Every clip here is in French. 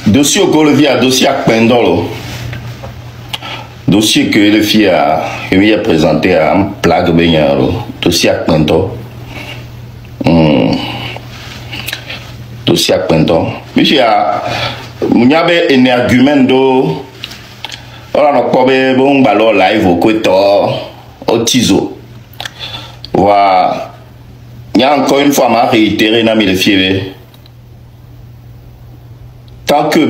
Dossier au Colvia, dossier à Pendolo. Dossier que le fille a présenté à un plaque Benyaro. Dossier à Pendolo. Dossier à Pendolo. Monsieur, il y avait un argument de. On a un bon ballon live au côté au Tizo. Voilà. Il y a encore une fois, ma réitéré dans le fièvre. Tant que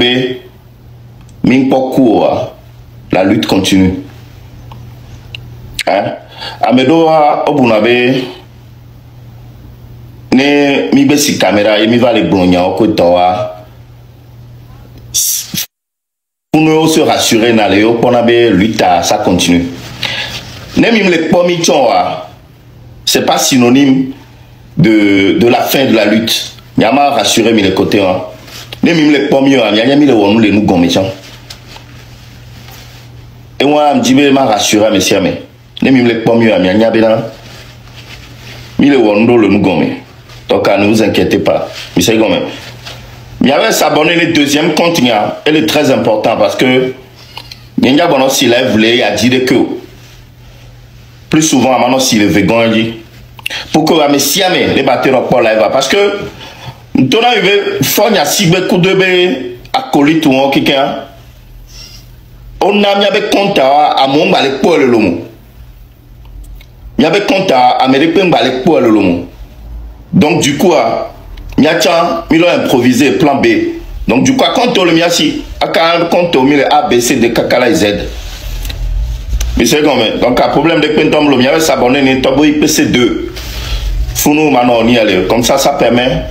la lutte continue. Hein? Amedoa Obunabe ne mi be si caméra et mi va les bronya au côté pour nous se rassurer dans les hauts qu'on avait lutte ça continue. Ne mi le pomi chonwa c'est pas synonyme de la fin de la lutte. Il y a mal rassuré mi les côtés hein. Ne mi le pomi il y a mi le wonou le nous goméchant. Et moi, je me rassuré, monsieur, mais ne me pas mieux à mi bena. Mille wondo le nous gomme. Donc, ne vous inquiétez pas. Monsieur Gomme. Il y avait s'abonner le deuxième compte, elle est très important parce que il y a bon si la voulait a dit que plus souvent, maintenant, si le végan dit pour que monsieur, les batteurs pas live parce que nous avons eu fond à si beaucoup de acolytes ou quelqu'un. On a mis avec compte à mon balai pour le lomo. Il y avait compte à Américain balai pour le lomo. Donc du coup, il y a improvisé plan B. Donc du coup, quand on le met ici, à compte au milieu A, B, C, D, K, K, Z. Mais c'est comme donc un problème de Quentin il y avait s'abonner à Tobo IPC2. Founou maintenant on y aller. Comme ça permet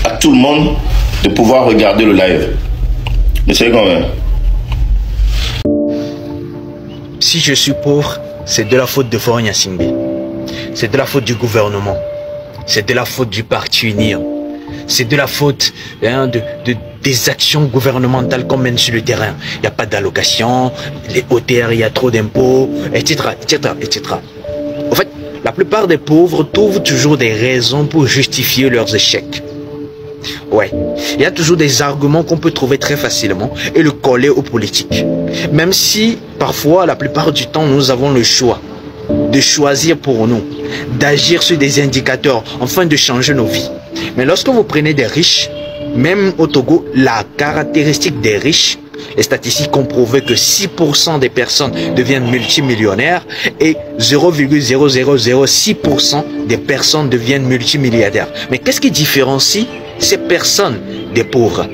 à tout le monde de pouvoir regarder le live. Mais c'est comme si je suis pauvre, c'est de la faute de Faure Gnassingbé. C'est de la faute du gouvernement. C'est de la faute du parti UNIR. C'est de la faute des actions gouvernementales qu'on mène sur le terrain. Il n'y a pas d'allocation, les OTR, il y a trop d'impôts, etc., etc., etc. En fait, la plupart des pauvres trouvent toujours des raisons pour justifier leurs échecs. Ouais, il y a toujours des arguments qu'on peut trouver très facilement et le coller aux politiques. Même si, parfois, la plupart du temps, nous avons le choix de choisir pour nous, d'agir sur des indicateurs, afin de changer nos vies. Mais lorsque vous prenez des riches, même au Togo, la caractéristique des riches, les statistiques ont prouvé que 6% des personnes deviennent multimillionnaires et 0,0006% des personnes deviennent multimilliardaires. Mais qu'est-ce qui différencie ces personnes des pauvres?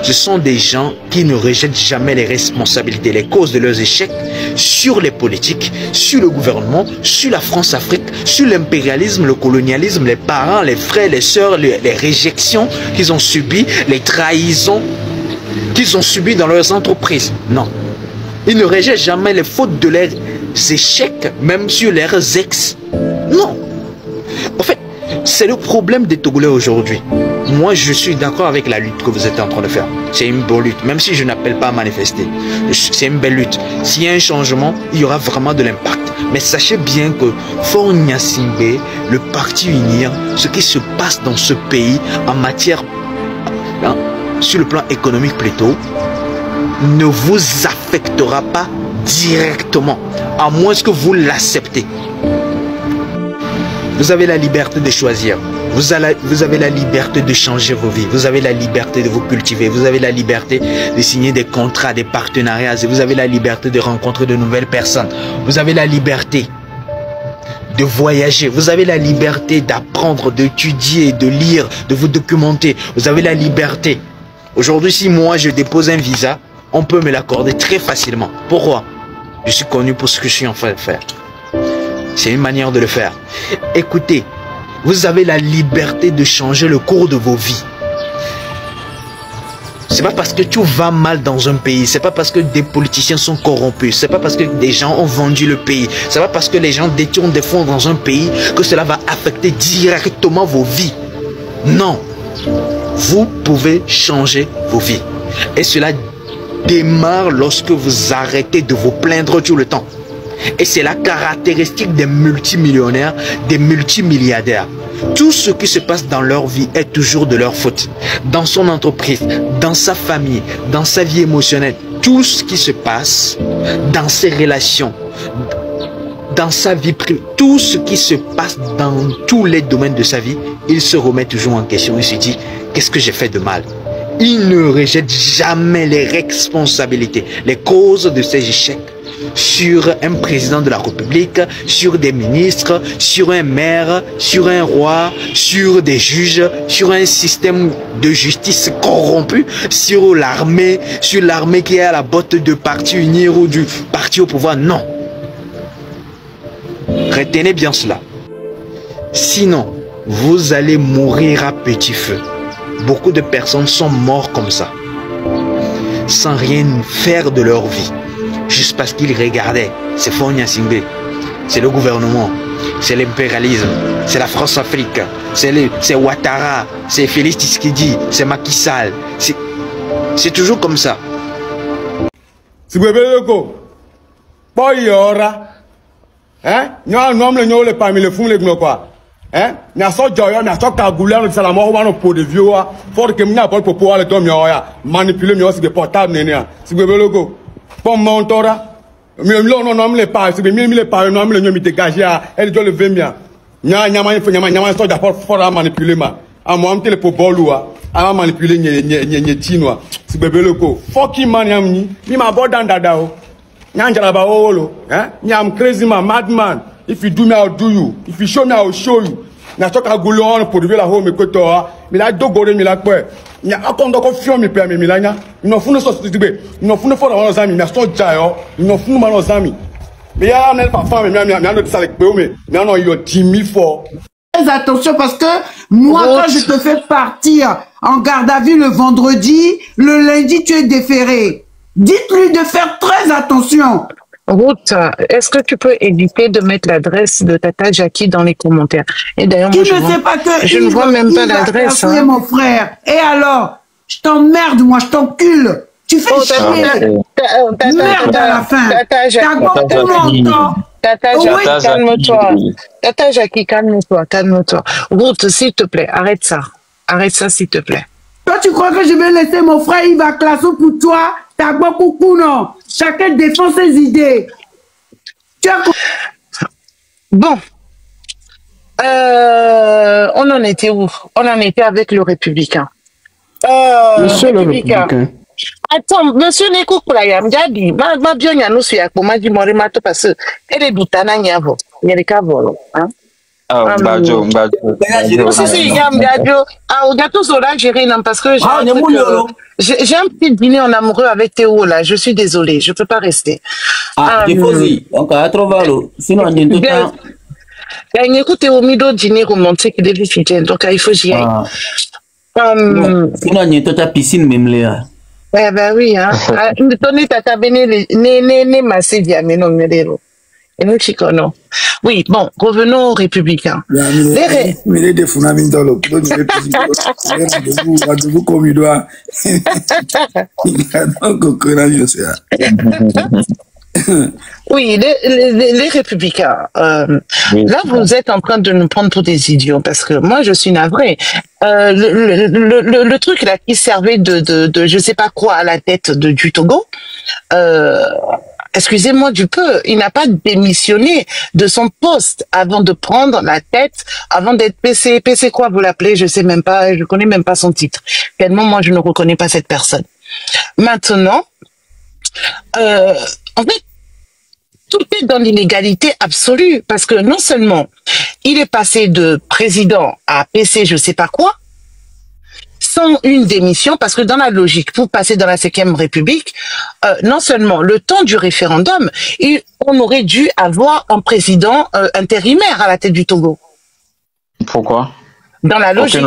Ce sont des gens qui ne rejettent jamais les responsabilités, les causes de leurs échecs sur les politiques, sur le gouvernement, sur la France-Afrique, sur l'impérialisme, le colonialisme, les parents, les frères, les sœurs, les réjections qu'ils ont subies, les trahisons qu'ils ont subies dans leurs entreprises. Non. Ils ne rejettent jamais les fautes de leurs échecs, même sur leurs ex. Non. En fait, c'est le problème des Togolais aujourd'hui. Moi, je suis d'accord avec la lutte que vous êtes en train de faire. C'est une bonne lutte, même si je n'appelle pas à manifester. C'est une belle lutte. S'il y a un changement, il y aura vraiment de l'impact. Mais sachez bien que Faure Gnassingbé, le parti UNIR, ce qui se passe dans ce pays en matière, sur le plan économique plutôt, ne vous affectera pas directement, à moins que vous l'acceptez. Vous avez la liberté de choisir. Vous avez la liberté de changer vos vies. Vous avez la liberté de vous cultiver. Vous avez la liberté de signer des contrats, des partenariats. Vous avez la liberté de rencontrer de nouvelles personnes. Vous avez la liberté de voyager. Vous avez la liberté d'apprendre, d'étudier, de lire, de vous documenter. Vous avez la liberté. Aujourd'hui, si moi je dépose un visa, on peut me l'accorder très facilement. Pourquoi? Je suis connu pour ce que je suis en train de faire. C'est une manière de le faire. Écoutez, vous avez la liberté de changer le cours de vos vies. C'est pas parce que tout va mal dans un pays, c'est pas parce que des politiciens sont corrompus, c'est pas parce que des gens ont vendu le pays, c'est pas parce que les gens détournent des fonds dans un pays que cela va affecter directement vos vies. Non. Vous pouvez changer vos vies. Et cela démarre lorsque vous arrêtez de vous plaindre tout le temps. Et c'est la caractéristique des multimillionnaires, des multimilliardaires. Tout ce qui se passe dans leur vie est toujours de leur faute. Dans son entreprise, dans sa famille, dans sa vie émotionnelle, tout ce qui se passe dans ses relations, dans sa vie privée, tout ce qui se passe dans tous les domaines de sa vie, il se remet toujours en question. Il se dit, qu'est-ce que j'ai fait de mal? Il ne rejette jamais les responsabilités, les causes de ses échecs sur un président de la République, sur des ministres, sur un maire, sur un roi, sur des juges, sur un système de justice corrompu, sur l'armée qui est à la botte de parti unir ou du parti au pouvoir. Non. Retenez bien cela. Sinon, vous allez mourir à petit feu. Beaucoup de personnes sont mortes comme ça, sans rien faire de leur vie, juste parce qu'ils regardaient. C'est Fonia Singbe, c'est le gouvernement, c'est l'impérialisme, c'est la France-Afrique, c'est Ouattara, c'est Félix Tshisekedi, c'est Macky Sall. C'est toujours comme ça. Si vous voulez pas y aura, hein, nous le parmi les fous les quoi. Hein? N'a so joyo, n'a so kagoulé, n'a la mort ou pour des vieux, fort que n'a pas pour pouvoir le dominer, manipuler mieux c'est des portables nénia. Si vous voulez le go, pour montora, mais non les pas, c'est bien les pas, non les mieux dégager, elle doit le venir. N'a so d'abord fort à manipuler ma, à moi me télé pour boloua, à manipuler nye tinoa. Si vous voulez le go, fucking man yamni, ni ma bodan dadao, n'anjala ba olo, hein? Ni am crazy man, madman. If you do me, I'll do you. If you show me, I'll show you. Na toka goulon pour la home et kotoa. Mais là, do gore mi la kwe. Ni akon do ko fion mi pe mi milanya. Ino funu so tibé. Ino funu fo dans amis. Na so jayo. Ino funu ma nos amis. Mais ya amel pa femme mi no de salek pe o me. Mais non yo 10 000 fois. Fais attention parce que moi quand je te fais partir en garde à vue le vendredi, le lundi tu es déféré. Dites-lui de faire très attention. Ruth, est-ce que tu peux éviter de mettre l'adresse de Tata Jackie dans les commentaires? Et d'ailleurs, moi, je ne vois même pas l'adresse. Hein. Mon frère. Et alors, je t'emmerde, moi, je t'encule. Tu fais chier. Merde à la fin. Calme-toi. Tata Jackie, calme-toi. Ruth, s'il te plaît, arrête ça. Arrête ça, s'il te plaît. Toi, tu crois que je vais laisser mon frère, il va classer pour toi? T'as beaucoup, non? Chacun défend ses idées. Bon. On en était où? On en était avec le Républicain. Monsieur le Républicain. Attends, monsieur Neko Kulayam, jadi, ma bien y a nous sur ma dit mon remato parce que elle est doutana nyavo. Il y a des cavoles, hein? Ah, Mbadjo. Si, Mbadjo. Ah, au gâteau soda, gérer, non, parce que j'ai un petit dîner en amoureux avec Théo, là. Je suis désolée, je peux pas rester. Ah, il faut y. Donc, à Trovalo. Sinon, on est tout temps. Il y a écouté au milieu dîner romantique qui devait finir, donc il faut que j'y aille. Sinon, on est tout à piscine, même là. Eh ben oui, hein. Tony tata bene ne massé diameno medero. Et nous chicono. Oui, bon, revenons aux républicains. Mais les fondamentaux, vous comme il doit. Oui, les républicains. Là, vous êtes en train de nous prendre pour des idiots parce que moi, je suis navrée. Le truc là qui servait de je sais pas quoi à la tête du Togo. Excusez-moi du peu, il n'a pas démissionné de son poste avant de prendre la tête, avant d'être PC quoi vous l'appelez, je sais même pas, je connais même pas son titre. Tellement moi je ne reconnais pas cette personne. Maintenant, en fait, tout est dans l'inégalité absolue parce que non seulement il est passé de président à PC je sais pas quoi, sans une démission, parce que dans la logique, pour passer dans la 5e République, non seulement le temps du référendum, on aurait dû avoir un président intérimaire à la tête du Togo. Pourquoi? Dans la logique.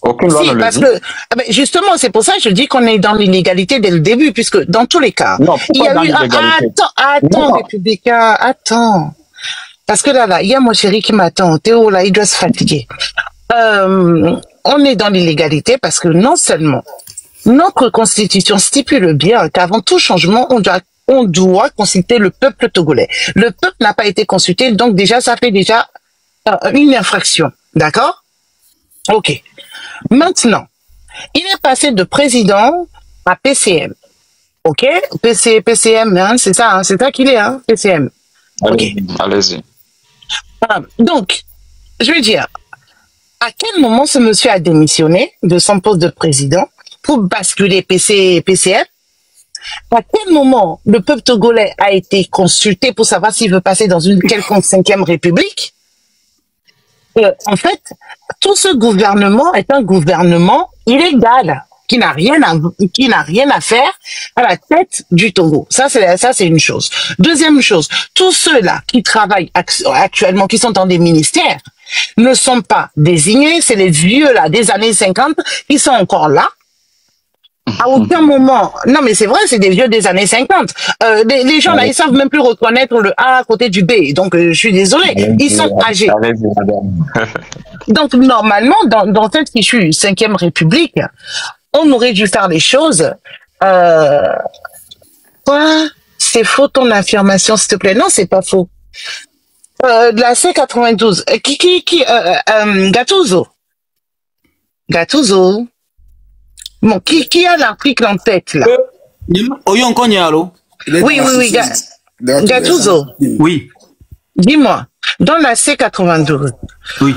Aucune loi ne le dit. Que, justement, c'est pour ça que je dis qu'on est dans l'inégalité dès le début, puisque dans tous les cas, non, il y a eu attends, républicain, attends. Parce que là, il y a mon chéri qui m'attend. Théo, là, il doit se fatiguer. On est dans l'illégalité parce que non seulement notre constitution stipule bien qu'avant tout changement, on doit consulter le peuple togolais. Le peuple n'a pas été consulté, donc déjà, ça fait déjà une infraction. D'accord? Ok. Maintenant, il est passé de président à PCM. Ok? PCM, hein, c'est ça qu'il est, hein, PCM. Ok. Allez-y. Donc, je veux dire, à quel moment ce monsieur a démissionné de son poste de président pour basculer PCM? À quel moment le peuple togolais a été consulté pour savoir s'il veut passer dans une quelconque 5e république? En fait, tout ce gouvernement est un gouvernement illégal qui n'a rien à faire à la tête du Togo. Ça c'est une chose. Deuxième chose, tous ceux-là qui travaillent actuellement, qui sont dans des ministères, ne sont pas désignés. C'est les vieux là des années 50 qui sont encore là. À aucun moment, non mais c'est vrai, c'est des vieux des années 50. Les gens là, ils savent même plus reconnaître le A à côté du B. Donc je suis désolé, ils sont âgés. Donc normalement, dans cette fichue 5e République, on aurait dû faire les choses. Quoi? C'est faux ton affirmation, s'il te plaît. Non, c'est pas faux. De la C92, Gattuso. Bon, qui a l'article en tête, là? Oui, Gattuso. Oui. Dis-moi, dans la C92, oui.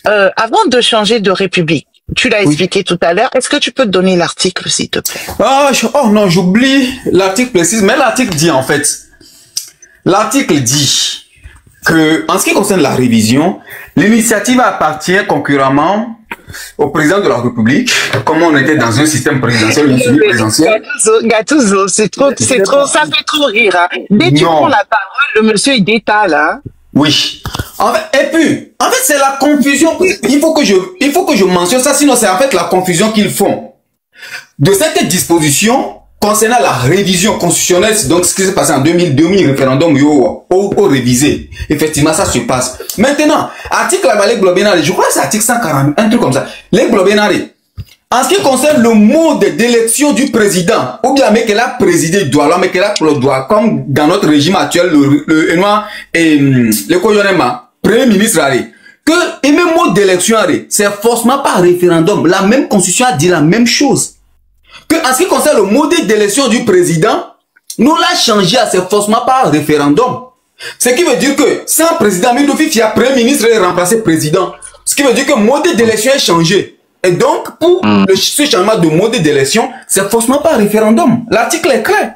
Avant de changer de république, tu l'as expliqué tout à l'heure, est-ce que tu peux donner l'article, s'il te plaît? Oh non, j'oublie l'article précis, mais l'article dit en fait, l'article dit que, en ce qui concerne la révision, l'initiative appartient concurremment au président de la République, comme on était dans un système présidentiel, une présidentielle. Gattuso, c'est trop, ça fait trop rire. Hein. Dès que tu prends la parole, le monsieur il détale. Hein. Oui. En fait, et puis, en fait, c'est la confusion. Il faut que je mentionne ça, sinon c'est en fait la confusion qu'ils font. De cette disposition concernant la révision constitutionnelle, c'est donc ce qui s'est passé en 2000 référendum au révisé. Effectivement, ça se passe. Maintenant, article les Globénari, je crois que c'est article 140, un truc comme ça. Les Globénari. En ce qui concerne le mode d'élection du président, ou bien mais qu'elle a présidé doit, mais qu'elle a le droit, comme dans notre régime actuel, le premier ministre, que et même mode d'élection, c'est forcément par référendum. La même constitution a dit la même chose. Que en ce qui concerne le modèle d'élection du président, nous l'a changé à c'est forcément par référendum. Ce qui veut dire que sans président, il y a premier ministre et remplacé président. Ce qui veut dire que le modèle d'élection est changé. Et donc, pour ce changement de modèle d'élection, c'est forcément par référendum. L'article est clair.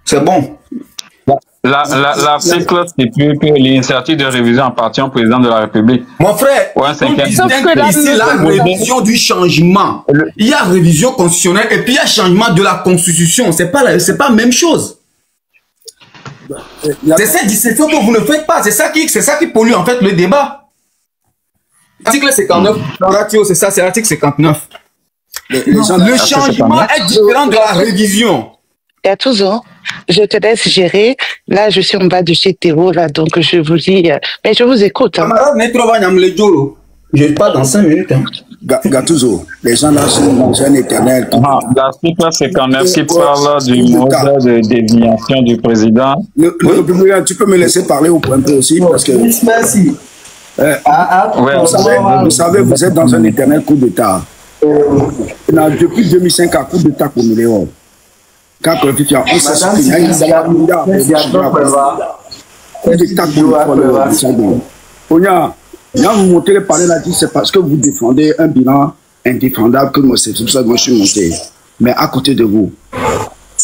C'est bon. L'article stipule que l'initiative de révision appartient au président de la République. Mon frère, ici la révision du changement. Il y a révision constitutionnelle et puis il y a changement de la constitution. C'est pas la même chose. C'est cette distinction que vous ne faites pas. C'est ça qui pollue en fait le débat. L'article 59, c'est ça, c'est l'article 59. Le changement est différent de la révision. Gattuso, je te laisse gérer. Là, je suis en bas de chez Théo, là, donc je vous dis... mais je vous écoute. Hein. Je parle dans 5 minutes. Hein. Gattuso, les gens là sont dans un éternel... L'article 59 qui parle du mode de désignation du président. Tu peux me laisser parler au point peu aussi, parce que... Merci. Vous savez, vous êtes dans un éternel coup d'État. Depuis 2005, à coup d'État comme il est hors. Quand on dit qu'il y a vous montez les parler là, c'est parce que vous défendez un bilan indéfendable que moi, c'est pour ça que moi je suis monté. Mais à côté de vous,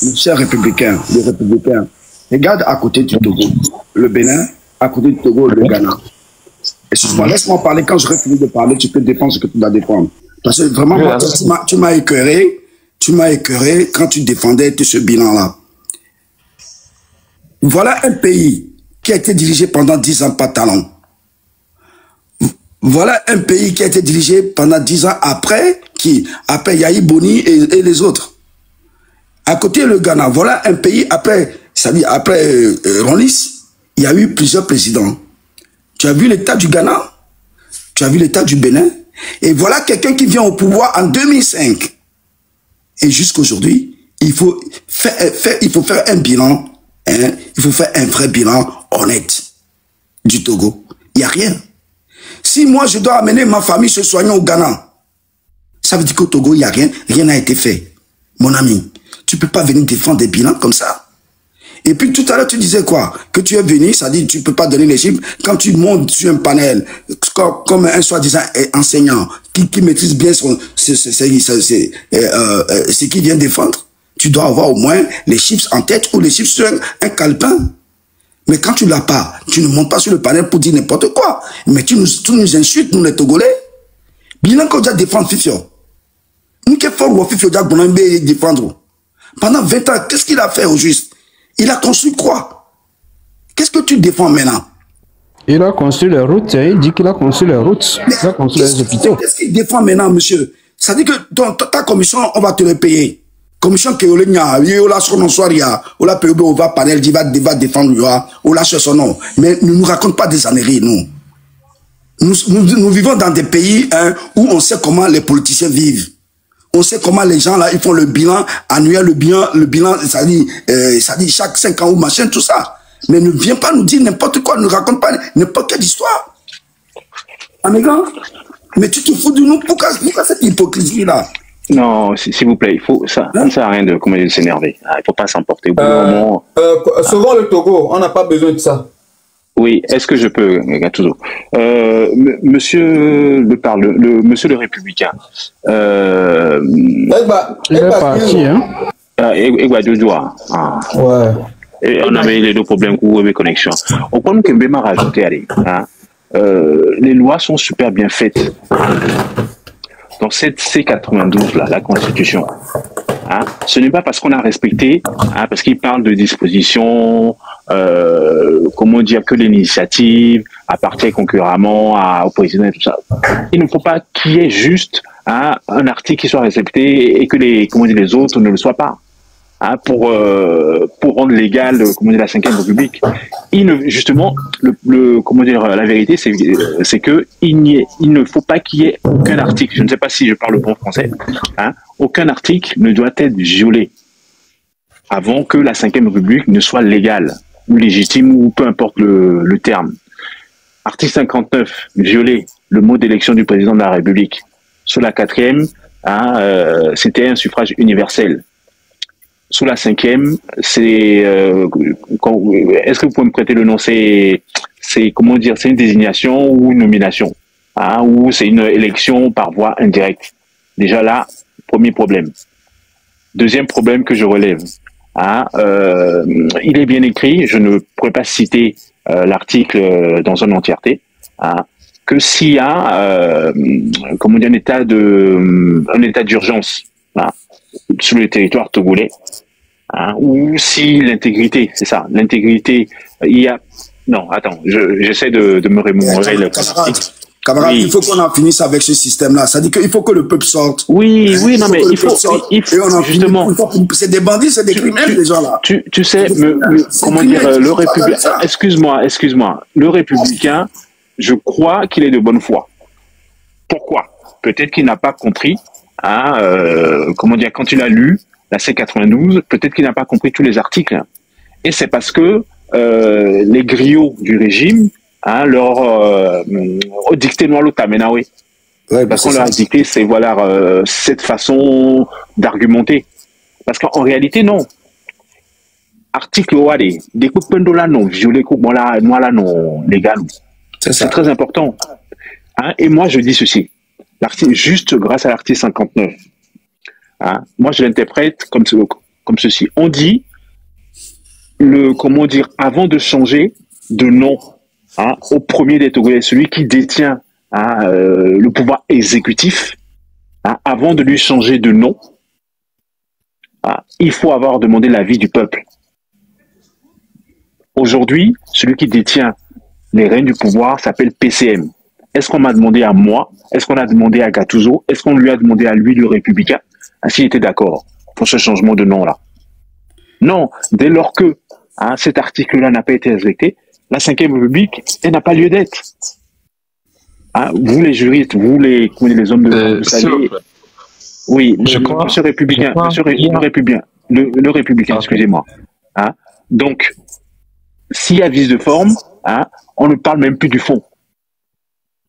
les chers républicains, regarde à côté du Togo, le Bénin, à côté du Togo, le Ghana. Excuse-moi, laisse-moi parler. Quand j'aurai fini de parler, tu peux défendre ce que tu dois défendre. Parce que vraiment, tu m'as écœuré. Tu m'as écœuré quand tu défendais tout ce bilan-là. Voilà un pays qui a été dirigé pendant 10 ans par talent. Voilà un pays qui a été dirigé pendant 10 ans après Yahi Boni et les autres. À côté le Ghana, voilà un pays après Ronis, il y a eu plusieurs présidents. Tu as vu l'état du Ghana, tu as vu l'état du Bénin, et voilà quelqu'un qui vient au pouvoir en 2005. Et jusqu'aujourd'hui, il faut faire un bilan, hein, il faut faire un vrai bilan honnête du Togo. Il n'y a rien. Si moi, je dois amener ma famille se soigner au Ghana, ça veut dire qu'au Togo, il n'y a rien, rien n'a été fait. Mon ami, tu ne peux pas venir défendre des bilans comme ça. Et puis tout à l'heure, tu disais quoi? Que tu es venu, ça dit tu ne peux pas donner les chiffres. Quand tu montes sur un panel, comme un soi-disant enseignant, qui maîtrise bien ce qu'il vient défendre, tu dois avoir au moins les chiffres en tête ou les chiffres sur un calepin. Mais quand tu ne l'as pas, tu ne montes pas sur le panel pour dire n'importe quoi. Mais tu nous insultes, nous les Togolais. Bilan qu'on doit défendre Fifio. Nous qui fort Fifio doit défendre. Pendant 20 ans, qu'est-ce qu'il a fait au juste? Il a construit quoi? Qu'est-ce que tu défends maintenant? Il a construit les routes, il dit qu'il a construit les routes, il a construit les hôpitaux. Qu'est-ce qu'il défend maintenant, monsieur? Ça dit que ta commission, on va te le payer. Commission qui est là, il a son soir, il a payé, on va panel, il va défendre, on lâche son nom. Mais ne nous raconte pas des années, nous. Nous vivons dans des pays où on sait comment les politiciens vivent. On sait comment les gens là, ils font le bilan annuel, le bilan, ça dit chaque 5 ans ou machin, tout ça. Mais ne viens pas nous dire n'importe quoi, ne raconte pas n'importe quelle histoire. Amigo, mais tu te fous de nous, pourquoi cette hypocrisie là? Non, s'il vous plaît, ça ne sert à rien de s'énerver. Il ne faut pas s'emporter. Au bout d'un moment. Souvent le Togo, on n'a pas besoin de ça. Oui, est-ce que je peux, Gattuso? Monsieur monsieur le républicain. Il est parti, hein? Ouais. Et on avait les deux problèmes pour les connexions. Au point que Mbema a rajouté, allez, hein, les lois sont super bien faites. Dans cette C92 là, la Constitution, hein, ce n'est pas parce qu'on a respecté, hein, parce qu'il parle de dispositions, comment dire, que l'initiative appartient concurremment au président et tout ça. Il ne faut pas qu'il y ait juste un article qui soit respecté et que les autres ne le soient pas. Hein, pour rendre légal la 5e République. Justement, la vérité, c'est que il ne faut pas qu'il y ait aucun article, je ne sais pas si je parle bon français, hein, aucun article ne doit être violé avant que la 5e République ne soit légale, ou légitime, ou peu importe le terme. Article 59, violer le mot d'élection du président de la République. Sur la 4e, hein, c'était un suffrage universel. Sous la 5e, c'est est-ce que vous pouvez me prêter le nom? C'est comment dire, c'est une désignation ou une nomination, hein, ou c'est une élection par voie indirecte. Déjà là, premier problème. Deuxième problème que je relève, hein, il est bien écrit, je ne pourrais pas citer l'article dans son entièreté, hein, que s'il y a un état d'urgence, hein, sur le territoire togolais, hein, ou si l'intégrité, c'est ça, l'intégrité, il y a... Non, attends, j'essaie de me remémorer le... Camarade, oui. Il faut qu'on en finisse avec ce système-là. Ça dit qu'il faut que le peuple sorte. Oui, non, mais il faut justement... C'est des bandits, c'est des criminels, les gens-là. Tu sais, comment dire, le républicain... Excuse-moi. Le républicain, je crois qu'il est de bonne foi. Pourquoi? Peut-être qu'il n'a pas compris. Comment dire, quand il a lu la C92, peut-être qu'il n'a pas compris tous les articles. Et c'est parce que les griots du régime, hein, leur dicté noir l'Otamenawe. Parce qu'on leur a dicté cette façon d'argumenter. Parce qu'en réalité, non. Article OAD, des coupes de là non, violer coupe là non légal. C'est très important. Hein, et moi, je dis ceci. L'article, juste grâce à l'article 59, hein, moi je l'interprète comme ceci. On dit, avant de changer de nom, hein, au premier des Togolais, celui qui détient, hein, le pouvoir exécutif, hein, avant de lui changer de nom, hein, il faut avoir demandé l'avis du peuple. Aujourd'hui, celui qui détient les rênes du pouvoir s'appelle PCM. Est-ce qu'on m'a demandé à moi? Est-ce qu'on a demandé à Gattuso? Est-ce qu'on lui a demandé à lui, le républicain, s'il était d'accord pour ce changement de nom-là? Non, dès lors que cet article-là n'a pas été respecté, la 5e République, elle n'a pas lieu d'être. Hein, vous les juristes, vous les hommes de vous savez, oui, monsieur républicain, le républicain, excusez-moi. Hein, donc, s'il y a vice de forme, hein, on ne parle même plus du fond.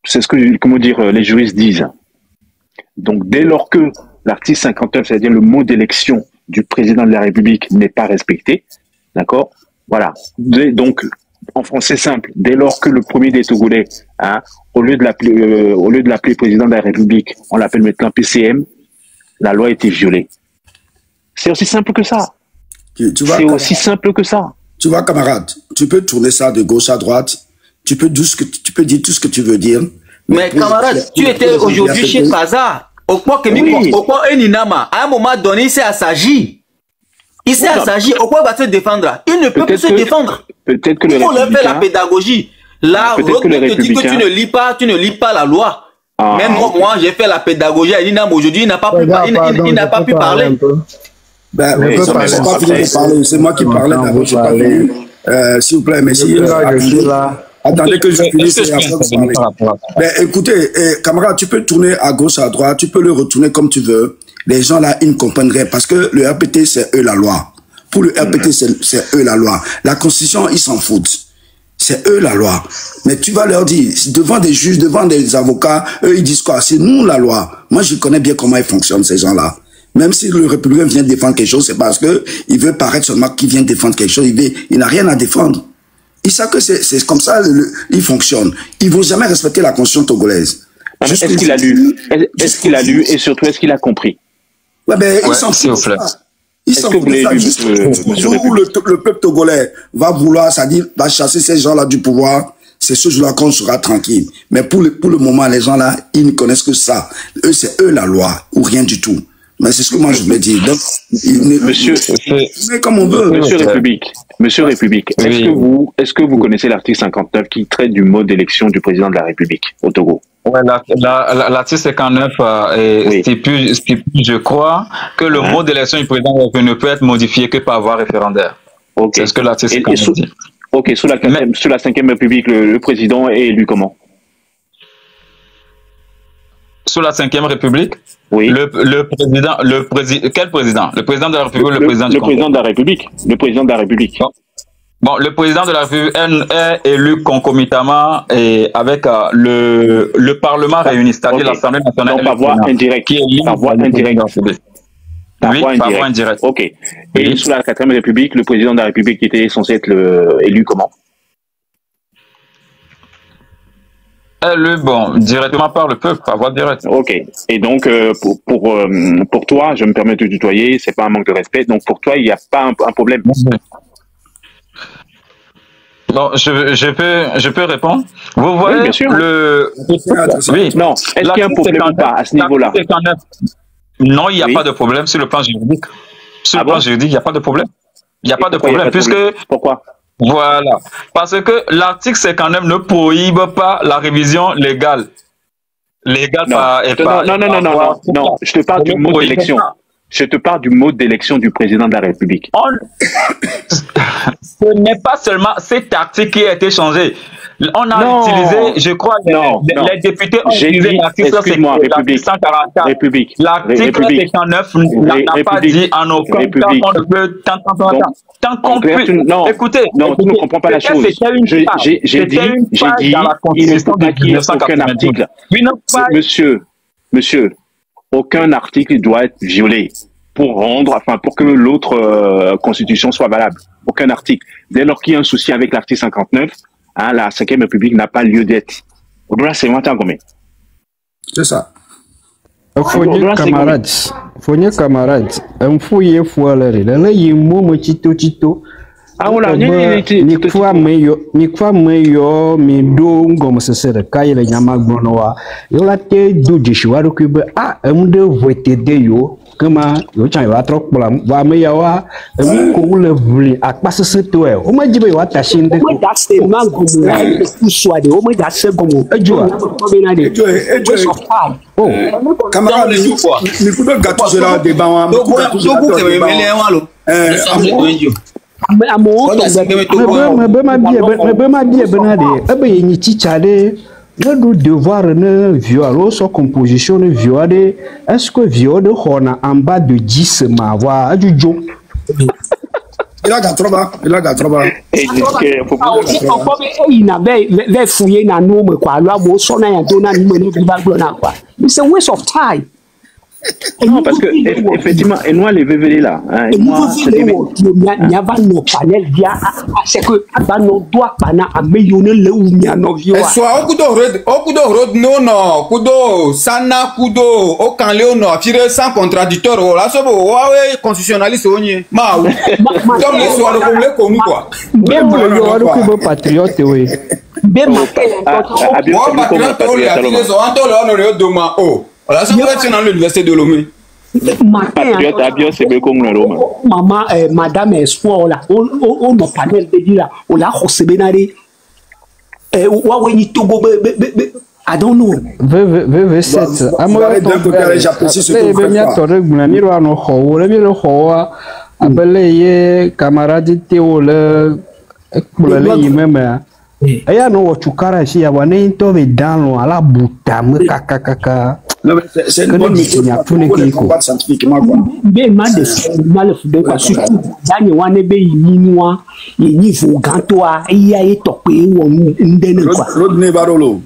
c'est ce que, comment dire, les juristes disent. Donc, dès lors que l'article 59, c'est-à-dire le mot d'élection du président de la République n'est pas respecté, d'accord? Voilà. Donc, en français simple, dès lors que le premier des Togolais, hein, au lieu de l'appeler président de la République, on l'appelle maintenant PCM, la loi a été violée. C'est aussi simple que ça. C'est aussi simple que ça. Tu vois, camarade, tu peux tourner ça de gauche à droite, tu peux dire tout ce que tu veux dire. Mais camarade, tu étais aujourd'hui chez Kaza. Au point que Eninama, à un moment donné, il s'est assagi. Il s'est assagi. Au point il va se défendre. Il ne peut plus se défendre. Peut-être que il faut leur faire la pédagogie. Là, on te dit que tu ne lis pas la loi. Même moi, j'ai fait la pédagogie à Eninama aujourd'hui, il n'a pas pu parler. C'est moi qui parlais d'abord. S'il vous plaît, merci. Attendez que je finisse. Mais écoutez, camarade, tu peux tourner à gauche, à droite, tu peux le retourner comme tu veux. Les gens là, ils ne comprendraient parce que le RPT, c'est eux la loi. Pour le RPT, c'est eux la loi. La Constitution, ils s'en foutent. C'est eux la loi. Mais tu vas leur dire, devant des juges, devant des avocats, eux, ils disent quoi? C'est nous la loi. Moi, je connais bien comment ils fonctionnent, ces gens-là. Même si le républicain vient défendre quelque chose, c'est parce que il veut paraître seulement qu'il vient défendre quelque chose. Il n'a rien à défendre. Ils savent que c'est comme ça, ils fonctionnent. Ils ne vont jamais respecter la Constitution togolaise. Est-ce qu'il a lu? Est-ce qu'il a lu et surtout, est-ce qu'il a compris? Ouais, ben, ils s'en foutent. Ils s'en foutent. Le peuple togolais va vouloir, c'est-à-dire, va chasser ces gens-là du pouvoir. C'est ce jour-là qu'on sera tranquille. Mais pour le moment, les gens-là, ils ne connaissent que ça. Eux, c'est eux la loi, ou rien du tout. Mais c'est ce que moi je voulais dire. Donc, mais comme on veut. Monsieur République, est-ce que vous connaissez l'article 59 qui traite du mode d'élection du président de la République au Togo? Ouais, l'article 59 stipule, je crois, que le mode d'élection du président de la République ne peut être modifié que par voie référendaire. C'est ce que l'article 59 dit. Ok, sous la 5e République, le président est élu comment? Sous la 5e République, oui. Quel président? Le président de la République ou le président du Congo? Le président de la République. Le président de la République. Bon, le président de la République est élu concomitamment et avec le Parlement réuni, c'est-à-dire l'Assemblée nationale. Donc, par voie indirecte. Par voie indirecte. Par voie indirecte. Ok. Et sous la 4e République, le président de la République était censé être élu comment? Directement par le peuple, par voie directe. Ok. Et donc, pour toi, je me permets de te tutoyer, c'est pas un manque de respect. Donc, pour toi, il n'y a pas un problème. Bon, je peux répondre. Vous voyez, oui, bien sûr. Oui. Non. Est-ce qu'il y a un problème ou pas à ce niveau-là? Non, il n'y a pas de problème sur le plan juridique. Sur le plan juridique, il n'y a pas de problème. Il n'y a pas de problème, puisque... Pourquoi? Voilà. Parce que l'article 59 ne prohibe pas la révision légale. Non, je te parle du mode d'élection. Je te parle du mode d'élection du président de la République. Ce n'est pas seulement cet article qui a été changé. On a utilisé, je crois, les députés ont utilisé l'article 144. L'article 59 n'a pas dit en aucun cas qu'on ne peut tant qu'on peut. Écoutez, tu ne comprends pas la chose. J'ai dit il ne faut pas qu'il y ait aucun article. Monsieur, aucun article doit être violé pour que l'autre constitution soit valable. Aucun article. Dès lors qu'il y a un souci avec l'article 59, la 5e République n'a pas lieu d'être. C'est ça. Fonye camarades, un fouille foiler, là y momo chito. Ah voilà, ni kwa meyo mi do ngom sesere kayele nyama gbonowa. Yo la te do jishwaru kube de vote de yo. Comment yo chan yo atrok polam wa me yawa ko le vli akpase seto e o ma jibe yo atashin de ko da se mango mo ku swade o ma da se gomo ejua camarade ni ku do gatu je la débat wa dogu ke mele wa lo le devoir ne viol, sa composition ne viol, est-ce que viol de Hona en bas de 10 ma voix du jo? Il a Gatroba. Il a Gatroba. It's a waste of time. Non, parce que effectivement, et moi les VVD là, hein, moi c'est que soit okudo road no kudo sana kudo okanleo no afire sans contradicteur là so bo wa constitutionnaliste onye ma donc les soit le comme quoi même le patriote oui ben moi patriote les ont le doma oh voilà ça va être dans l'université de Lomé. Patriote Abio c'est bien comme Roma. Maman madame espoir là on no panel de dire on la khosebenari wa weni togo I don't know. VV7 amara donc j'apprécie ce que vous faites. Abele ye camarade Théo le même aya no wachukara si ya wane to be dans ala buta me kaka. Non mais c'est une bonne méthode pour combattre scientifiquement quoi. Ben mal de quoi surtout dani wane be yininwa yinivo gantoa iya etope wo ndene quoi. Rodney Barolo.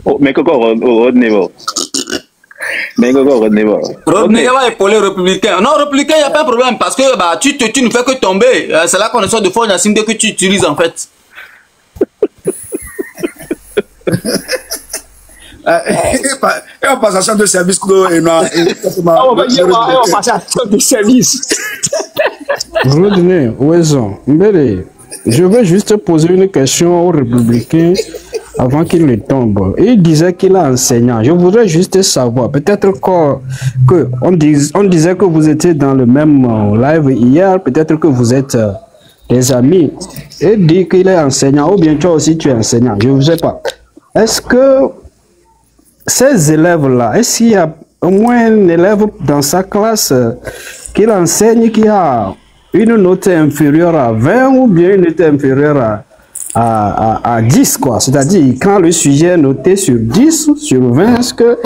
Oh mais encore Rodney Barolo. Mais Rodney va épauler républicain. Non, républicain, il n'y a pas de problème parce que bah, tu ne fais que tomber. C'est la connaissance de force d'assimilé que tu utilises en fait. Et en passation de service, on passation de service. Rodney, je veux juste poser une question aux républicains avant qu'il ne tombe. Il disait qu'il est enseignant. Je voudrais juste savoir, peut-être on disait que vous étiez dans le même live hier, peut-être que vous êtes des amis. Il dit qu'il est enseignant, ou bien toi aussi tu es enseignant, je ne sais pas. Est-ce que ces élèves-là, est-ce qu'il y a au moins un élève dans sa classe qui enseigne qui a une note inférieure à 20 ou bien une note inférieure à 10 quoi? C'est-à-dire quand le sujet est noté sur 10, sur 20, est-ce qu'il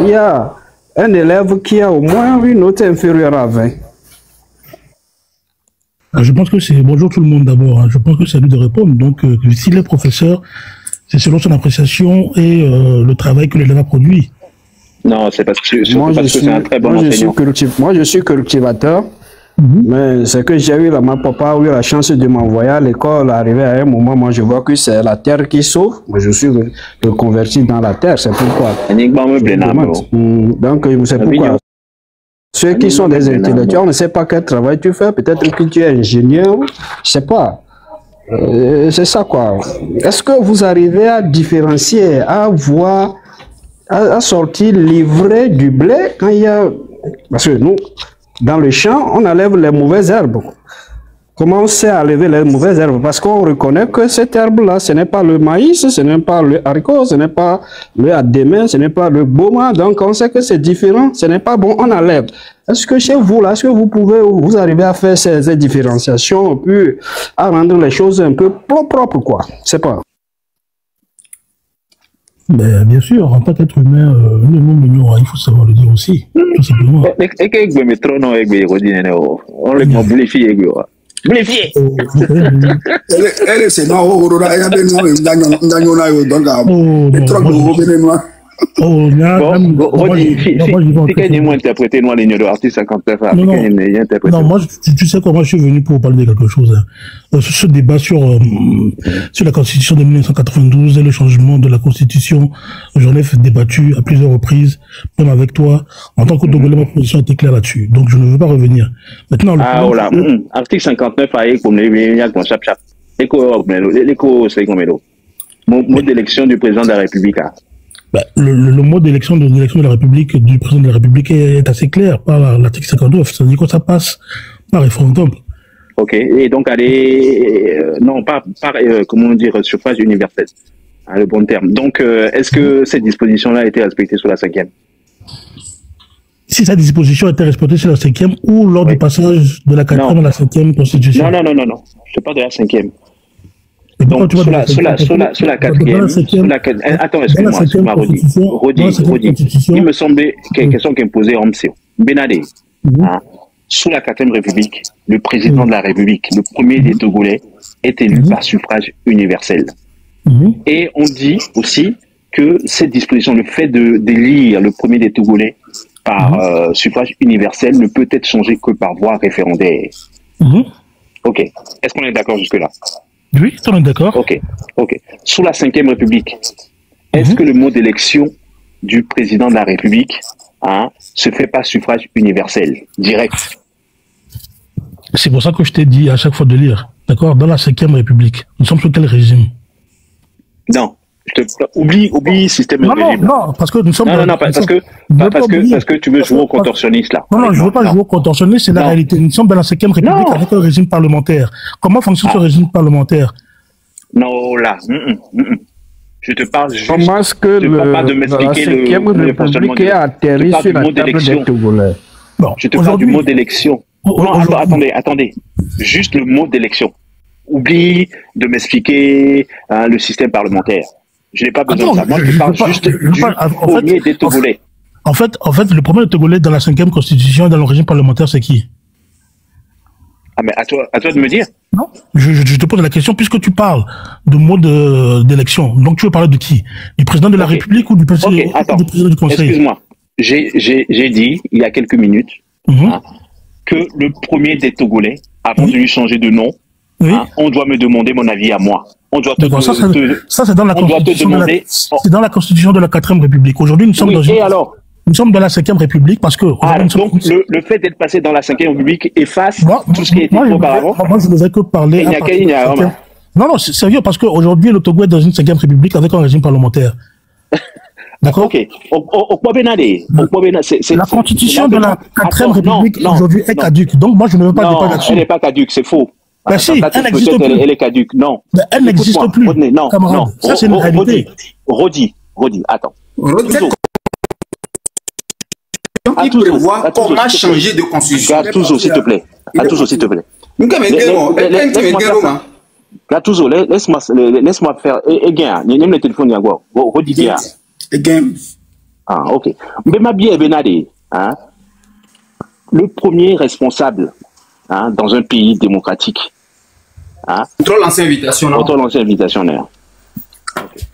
y a un élève qui a au moins une note inférieure à 20? Je pense que c'est... Bonjour tout le monde d'abord. Hein. Je pense que c'est à lui de répondre. Donc, s'il est professeur, c'est selon son appréciation et le travail que l'élève a produit. Non, c'est parce que c'est un très bon enseignant. Moi, je suis cultivateur. Mais c'est que j'ai eu ma papa a eu la chance de m'envoyer à l'école. Arrivé à un moment, moi je vois que c'est la terre qui sauve. Moi je suis reconverti dans la terre, c'est pourquoi. Donc c'est pourquoi. Ceux qui sont des intellectuels, on ne sait pas quel travail tu fais. Peut-être que tu es ingénieur, je sais pas. C'est ça quoi. Est-ce que vous arrivez à différencier, à voir, à sortir l'ivraie du blé quand il y a... Parce que nous, dans le champ, on enlève les mauvaises herbes. Comment on sait enlever les mauvaises herbes? Parce qu'on reconnaît que cette herbe-là, ce n'est pas le maïs, ce n'est pas le haricot, ce n'est pas le adémin, ce n'est pas le boma. Donc on sait que c'est différent, ce n'est pas bon, on enlève. Est-ce que chez vous, là, est-ce que vous arrivez à faire ces différenciations, puis à rendre les choses un peu propres, quoi? C'est pas. Ben, bien sûr, en tant qu'être humain, le nom mignon, il faut savoir le dire aussi, tout simplement. On le blifie, blifie. Oh, non, moi, tu sais quoi, moi, je suis venu pour parler de quelque chose. Hein. Ce débat sur la Constitution de 1992 et le changement de la Constitution, j'en ai débattu à plusieurs reprises, même avec toi. En tant que Togolais, ma position était claire là-dessus. Donc, je ne veux pas revenir. Maintenant, article 59, mode d'élection du président de la République. Le mode d'élection de la République, du président de la République est assez clair par l'article 59. C'est-à-dire que ça passe par référendum. Ok. Et donc, non, pas comment dire, suffrage universel. Hein, le bon terme. Donc, est-ce que cette disposition-là a été respectée sur la 5e? Si cette disposition a été respectée sur la 5e ou lors du passage de la 4e à la 5e Constitution? Non. Je parle de la 5e. Donc, sur la 4e, attends, excuse-moi, Rodi, il me semblait quelque chose qui imposait Ramsey. Benadé, sous la 4e République, le président de la République, le premier des Togolais, est élu par suffrage universel. Et on dit aussi que cette disposition, le fait d'élire le premier des Togolais par suffrage universel ne peut être changé que par voie référendaire. Ok. Est-ce qu'on est d'accord jusque-là? Oui, on est d'accord. Ok. Sous la 5e République, est-ce que le mot d'élection du président de la République se fait par suffrage universel, direct? C'est pour ça que je t'ai dit à chaque fois de lire. D'accord? Dans la 5e République, nous sommes sous quel régime? Non. Oublie le système de régime. Non, parce que nous sommes... Non, parce que tu veux jouer au contorsionniste, là. Non, je ne veux pas jouer au contorsionniste, c'est la réalité. Nous sommes dans la 5e République avec un régime parlementaire. Comment fonctionne ce régime parlementaire? Non, là. Je te parle juste... Comment est-ce que pas de m'expliquer la 5e République est atterri sur la table des Togolais? Je te parle du mot d'élection. Non, attendez. Juste le mot d'élection. Oublie de m'expliquer le système parlementaire. Je n'ai pas besoin de ça. Moi, je parle juste du premier des Togolais. En fait, le premier des Togolais dans la 5e Constitution, dans le régime parlementaire, c'est qui? Ah, mais à toi de me dire. Non, je te pose la question, puisque tu parles de mode d'élection. Donc, tu veux parler de qui? Du président de la République ou du président du Conseil? Excuse-moi. J'ai dit, il y a quelques minutes, que le premier des Togolais, avant de lui changer de nom, on doit me demander mon avis à moi. On doit ça, c'est dans la Constitution. C'est dans la Constitution de la 4e République. Aujourd'hui, nous sommes nous sommes dans la 5e République parce que... donc, le fait d'être passé dans la 5e République efface tout ce qui était auparavant. Moi, je ne vais que parler... Non, c'est sérieux, parce qu'aujourd'hui, le Togo est dans une 5e République avec un régime parlementaire. D'accord? Ok. La Constitution de la 4e République aujourd'hui est caduque. Donc, moi, je ne veux pas débattre là-dessus. Elle n'est pas caduque, c'est faux. Ben si, elle n'existe plus. Elle est caduque, non. Ben elle n'existe plus, Rodney, non, camarade. Non. Ça, c'est une réalité. Rodi, attends. Il prévoit comment changer de constitution. Gattuso, s'il te plaît. Gattuso, laisse-moi faire. Again, il y a le téléphone, il y a quoi? Rodi, again. Ah, ok. Mais ma bien, Benade, le premier responsable dans un pays démocratique. Contrôle l'ancien invitationnaire. Okay.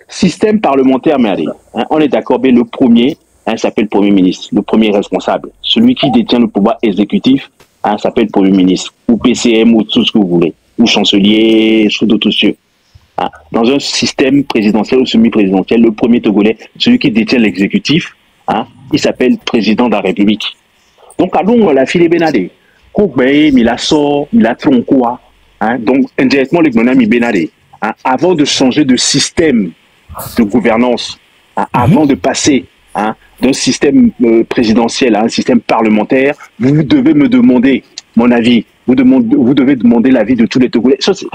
Système parlementaire, mais allez, on est d'accord, mais le premier s'appelle Premier ministre, le premier responsable. Celui qui détient le pouvoir exécutif s'appelle Premier ministre, ou PCM, ou tout ce que vous voulez, ou chancelier, sous d'autres cieux. Dans un système présidentiel ou semi-présidentiel, le premier Togolais, celui qui détient l'exécutif, il s'appelle président de la République. Donc, allons la file Benade. Donc, indirectement, le gouvernement Benade, avant de changer de système de gouvernance, avant de passer d'un système présidentiel à un système parlementaire, vous devez me demander mon avis. Vous devez demander l'avis de tous les Togolais. Est-ce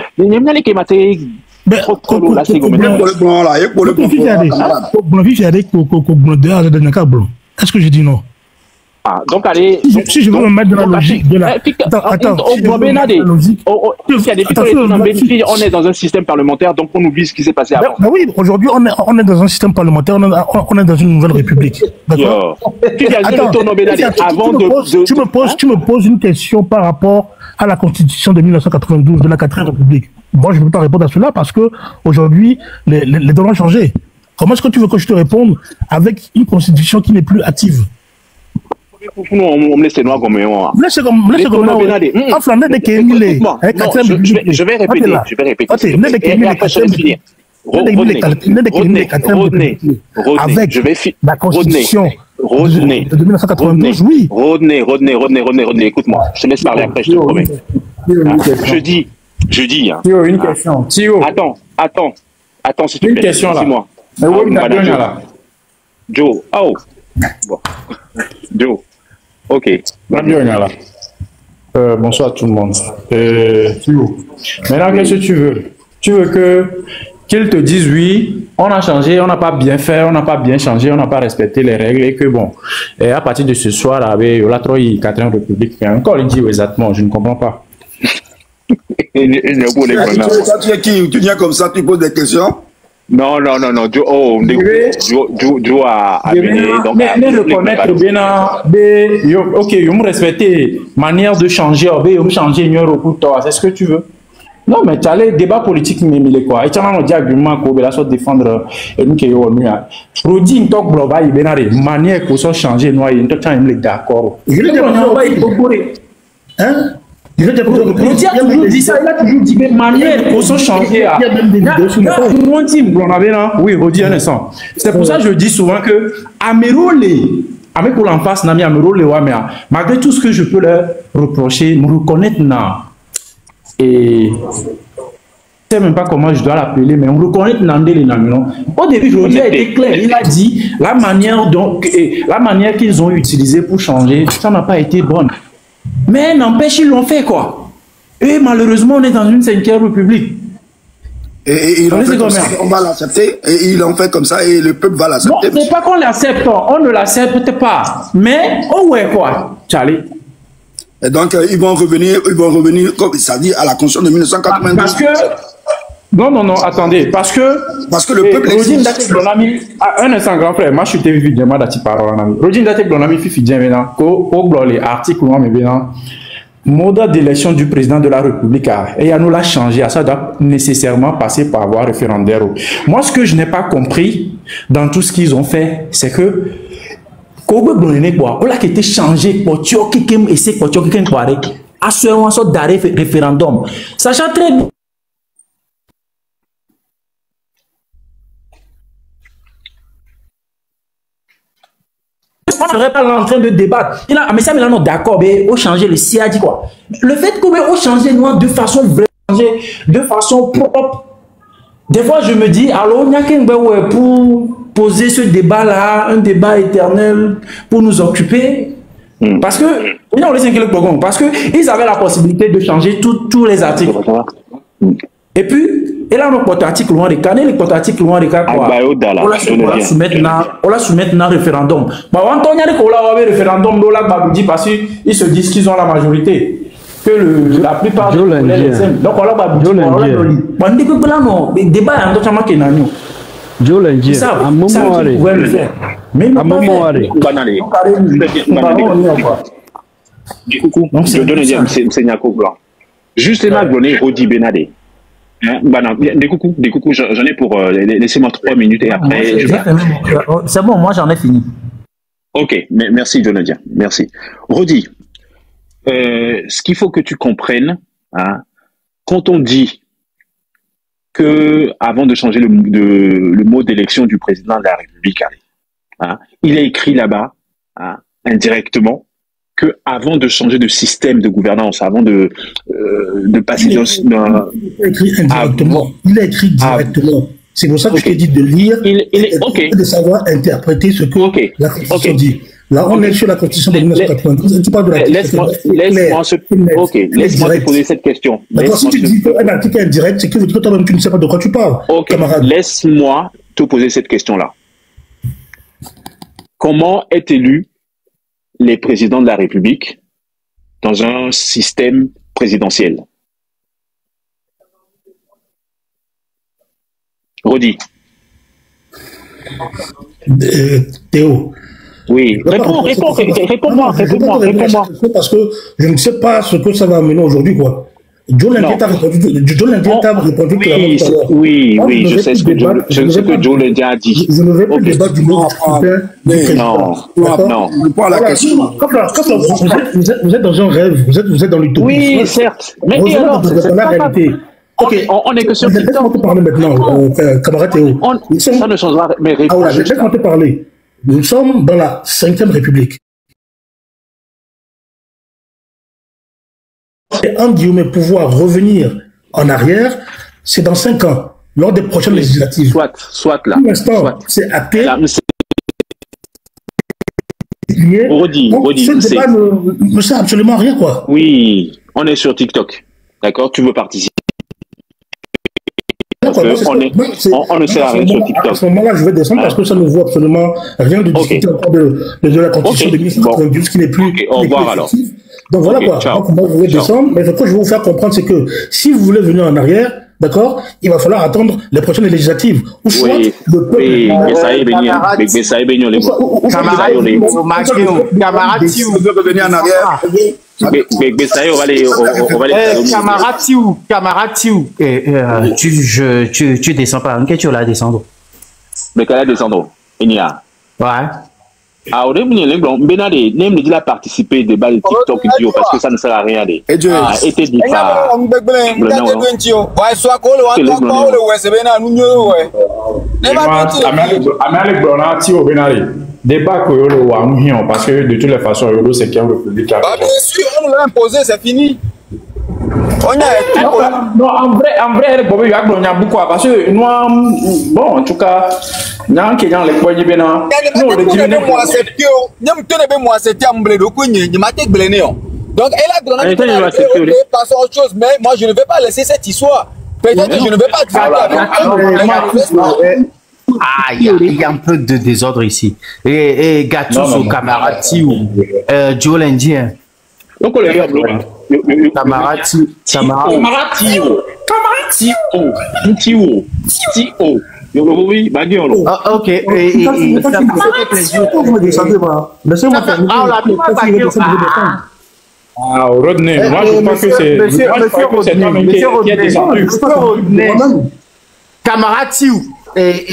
que j'ai dit non? Donc allez. Si je veux me mettre dans la logique de la. Attends, on est dans un système parlementaire, donc on oublie ce qui s'est passé avant. Oui, aujourd'hui on est dans un système parlementaire, on est dans une nouvelle république. D'accord. Tu me poses une question par rapport à la Constitution de 1992 de la 4e République. Moi, je ne peux pas répondre à cela parce que aujourd'hui les données ont changé. Comment est-ce que tu veux que je te réponde avec une Constitution qui n'est plus active? Je vais répéter. Avec la Constitution de 1992, oui. Rodney, écoute-moi. Je te laisse parler après, je te promets. Je dis. Une question. Attends, s'il te plaît. Une question là. Joe. Oh. Bon. Joe. Ok. Bonsoir tout le monde. Maintenant, qu'est-ce que tu veux? Tu veux qu'ils te disent oui, on a changé, on n'a pas bien fait, on n'a pas bien changé, on n'a pas respecté les règles et que bon, et à partir de ce soir, avec la 4e République, encore il dit exactement, je ne comprends pas. Tu viens comme ça, tu poses des questions? Non, Joe a amené. Mais reconnaître bien, ok, je me respecter, manière de changer, je me changer, c'est ce que tu veux. Non, mais tu as les débats politiques, mais quoi. Et tu as un argument qu'on va défendre. Rodi, une talk global, il y a une manière qu'on soit changé, nous, il y a un d'accord. Je l'ai hein? Rodi a toujours dit ça, il a toujours dit, mais manière qu'on soit changé. Il y a même des vidéos sur le fond. Oui, Rodi, un instant. C'est pour ça que je dis souvent que Amerole, avec pour l'en face, malgré tout ce que je peux leur reprocher, me reconnaître, et je ne sais même pas comment je dois l'appeler, mais on reconnaît Nandé Namino. Au début, Rodi a été clair. Il a dit la manière qu'ils ont utilisée pour changer, ça n'a pas été bonne. Mais n'empêche, ils l'ont fait quoi. Et malheureusement, on est dans une 5e république. Et on va l'accepter. Et ils l'ont fait comme ça et le peuple va l'accepter. Non, c'est pas qu'on l'accepte, on ne l'accepte pas. Mais, oh ouais quoi, Charlie. Et donc, ils vont revenir, comme ça dit, à la Constitution de 1992. Parce que... Non, attendez. Parce que le peuple exige... Un instant, grand frère. Moi, je suis vite, moi, d'ati parole. Rodine Date Blonami, Fifi, maintenant, qu'au les articles, mais maintenant, mode d'élection du président de la République, et à nous l'a changé. Ça doit nécessairement passer par voie référendaire. Moi, ce que je n'ai pas compris dans tout ce qu'ils ont fait, c'est que on a été changé pour quelqu'un et c'est pour quelqu'un quoi à ce moment sorte d'arrêt référendum sachant très bien on serait pas en train de débattre il a mais ça maintenant d'accord mais on changer le CIAD quoi le fait que on changer nous de façon vraie de façon propre des fois je me dis alors il y a qu'un pour poser ce débat-là, un débat éternel pour nous occuper. Parce que, parce qu'ils avaient la possibilité de changer tous les articles. Et puis, et là, notre article loin des cas, les articles loin des cas, quoi. On la soumettre dans le référendum. On entend qu'il référendum, parce qu'ils se disent qu'ils ont la majorité. Que la plupart des donc on l'a dit, débat Joe Lendier, à un moment juste là, Rodi Benade. Des coucous, j'en ai pour. Laissez-moi 3 minutes et après. C'est bon, moi j'en ai fini. Ok, merci Joe Lendier, merci. Rodi, ce qu'il faut que tu comprennes, quand on dit que avant de changer le mot d'élection du président de la République, il a écrit là-bas, indirectement, que avant de changer de système de gouvernance, avant de passer il a écrit indirectement. Il a écrit directement. C'est pour ça que je t'ai dit de lire et de savoir interpréter ce que la Constitution dit. Là, on est sur la Constitution de 1992. Tu parles de la Laisse-moi te poser cette question. D'accord, si tu dis qu'un article est indirect, c'est que toi-même, tu ne sais pas de quoi tu parles, camarade. Laisse-moi te poser cette question-là. Comment est élu les présidents de la République dans un système présidentiel? Rodi. Théo. Oui, réponds-moi. Parce que je ne sais pas ce que ça va amener aujourd'hui, quoi. Joe Lendier t'a répondu clairement tout à l'heure. Oui, je sais ce que Joe Lendier a dit. Je ne vais pas débattre du mot Non. Pas la question. Vous êtes dans un rêve, vous êtes dans l'utopie. Oui, certes. Mais alors, c'est la réalité. Ok, on est que sur TikTok. Laisse-moi te parler maintenant, camarade Théo. Ça ne changera pas. Mais laisse-moi te parler. Nous sommes dans la 5e République. Et en guillemets, pouvoir revenir en arrière, c'est dans 5 ans, lors des prochaines législatives. Soit là. Pour l'instant, c'est acté. Rodi, ce débat ne sert absolument à rien, quoi. Oui, on est sur TikTok. D'accord, tu veux participer. On ne sert à rien sur TikTok. À ce moment-là, je vais descendre parce que ça ne vaut absolument rien de discuter encore de la Constitution de 1992 qui n'est plus. Au revoir alors. Donc voilà quoi. Donc moi je vais descendre, mais ce que je vais vous faire comprendre, c'est que si vous voulez venir en arrière, d'accord, il va falloir attendre les prochaines législatives. Ou soit oui, le peuple... Oui, camarade, si vous voulez revenir en arrière... Camarade, tu descends pas. Qu'est-ce que tu vas descendre? Mais qu'elle a descendre, il y a. Ouais. Ah, on a participé au débat de TikTok parce que ça ne sert à rien. Et était dit par. Débat que parce que de toutes les façons, c'est qu'il y a une république. Bien sûr, on nous l'a imposé, c'est fini. Non, en vrai, il y a beaucoup parce que nous, bon, en tout cas, nous avons les poignets bien. Donc, elle a donné passer à autre chose, mais moi, je ne vais pas laisser cette histoire. Peut-être que je ne vais pas dire. Ah, il y a un peu de désordre ici. Et Gattuso, camarade Tiou, Joe l'Indien. Camarade Tiou. Ok. Ah, Rodney, moi je pense que c'est. Monsieur Rodney. Camarade Tiou. Et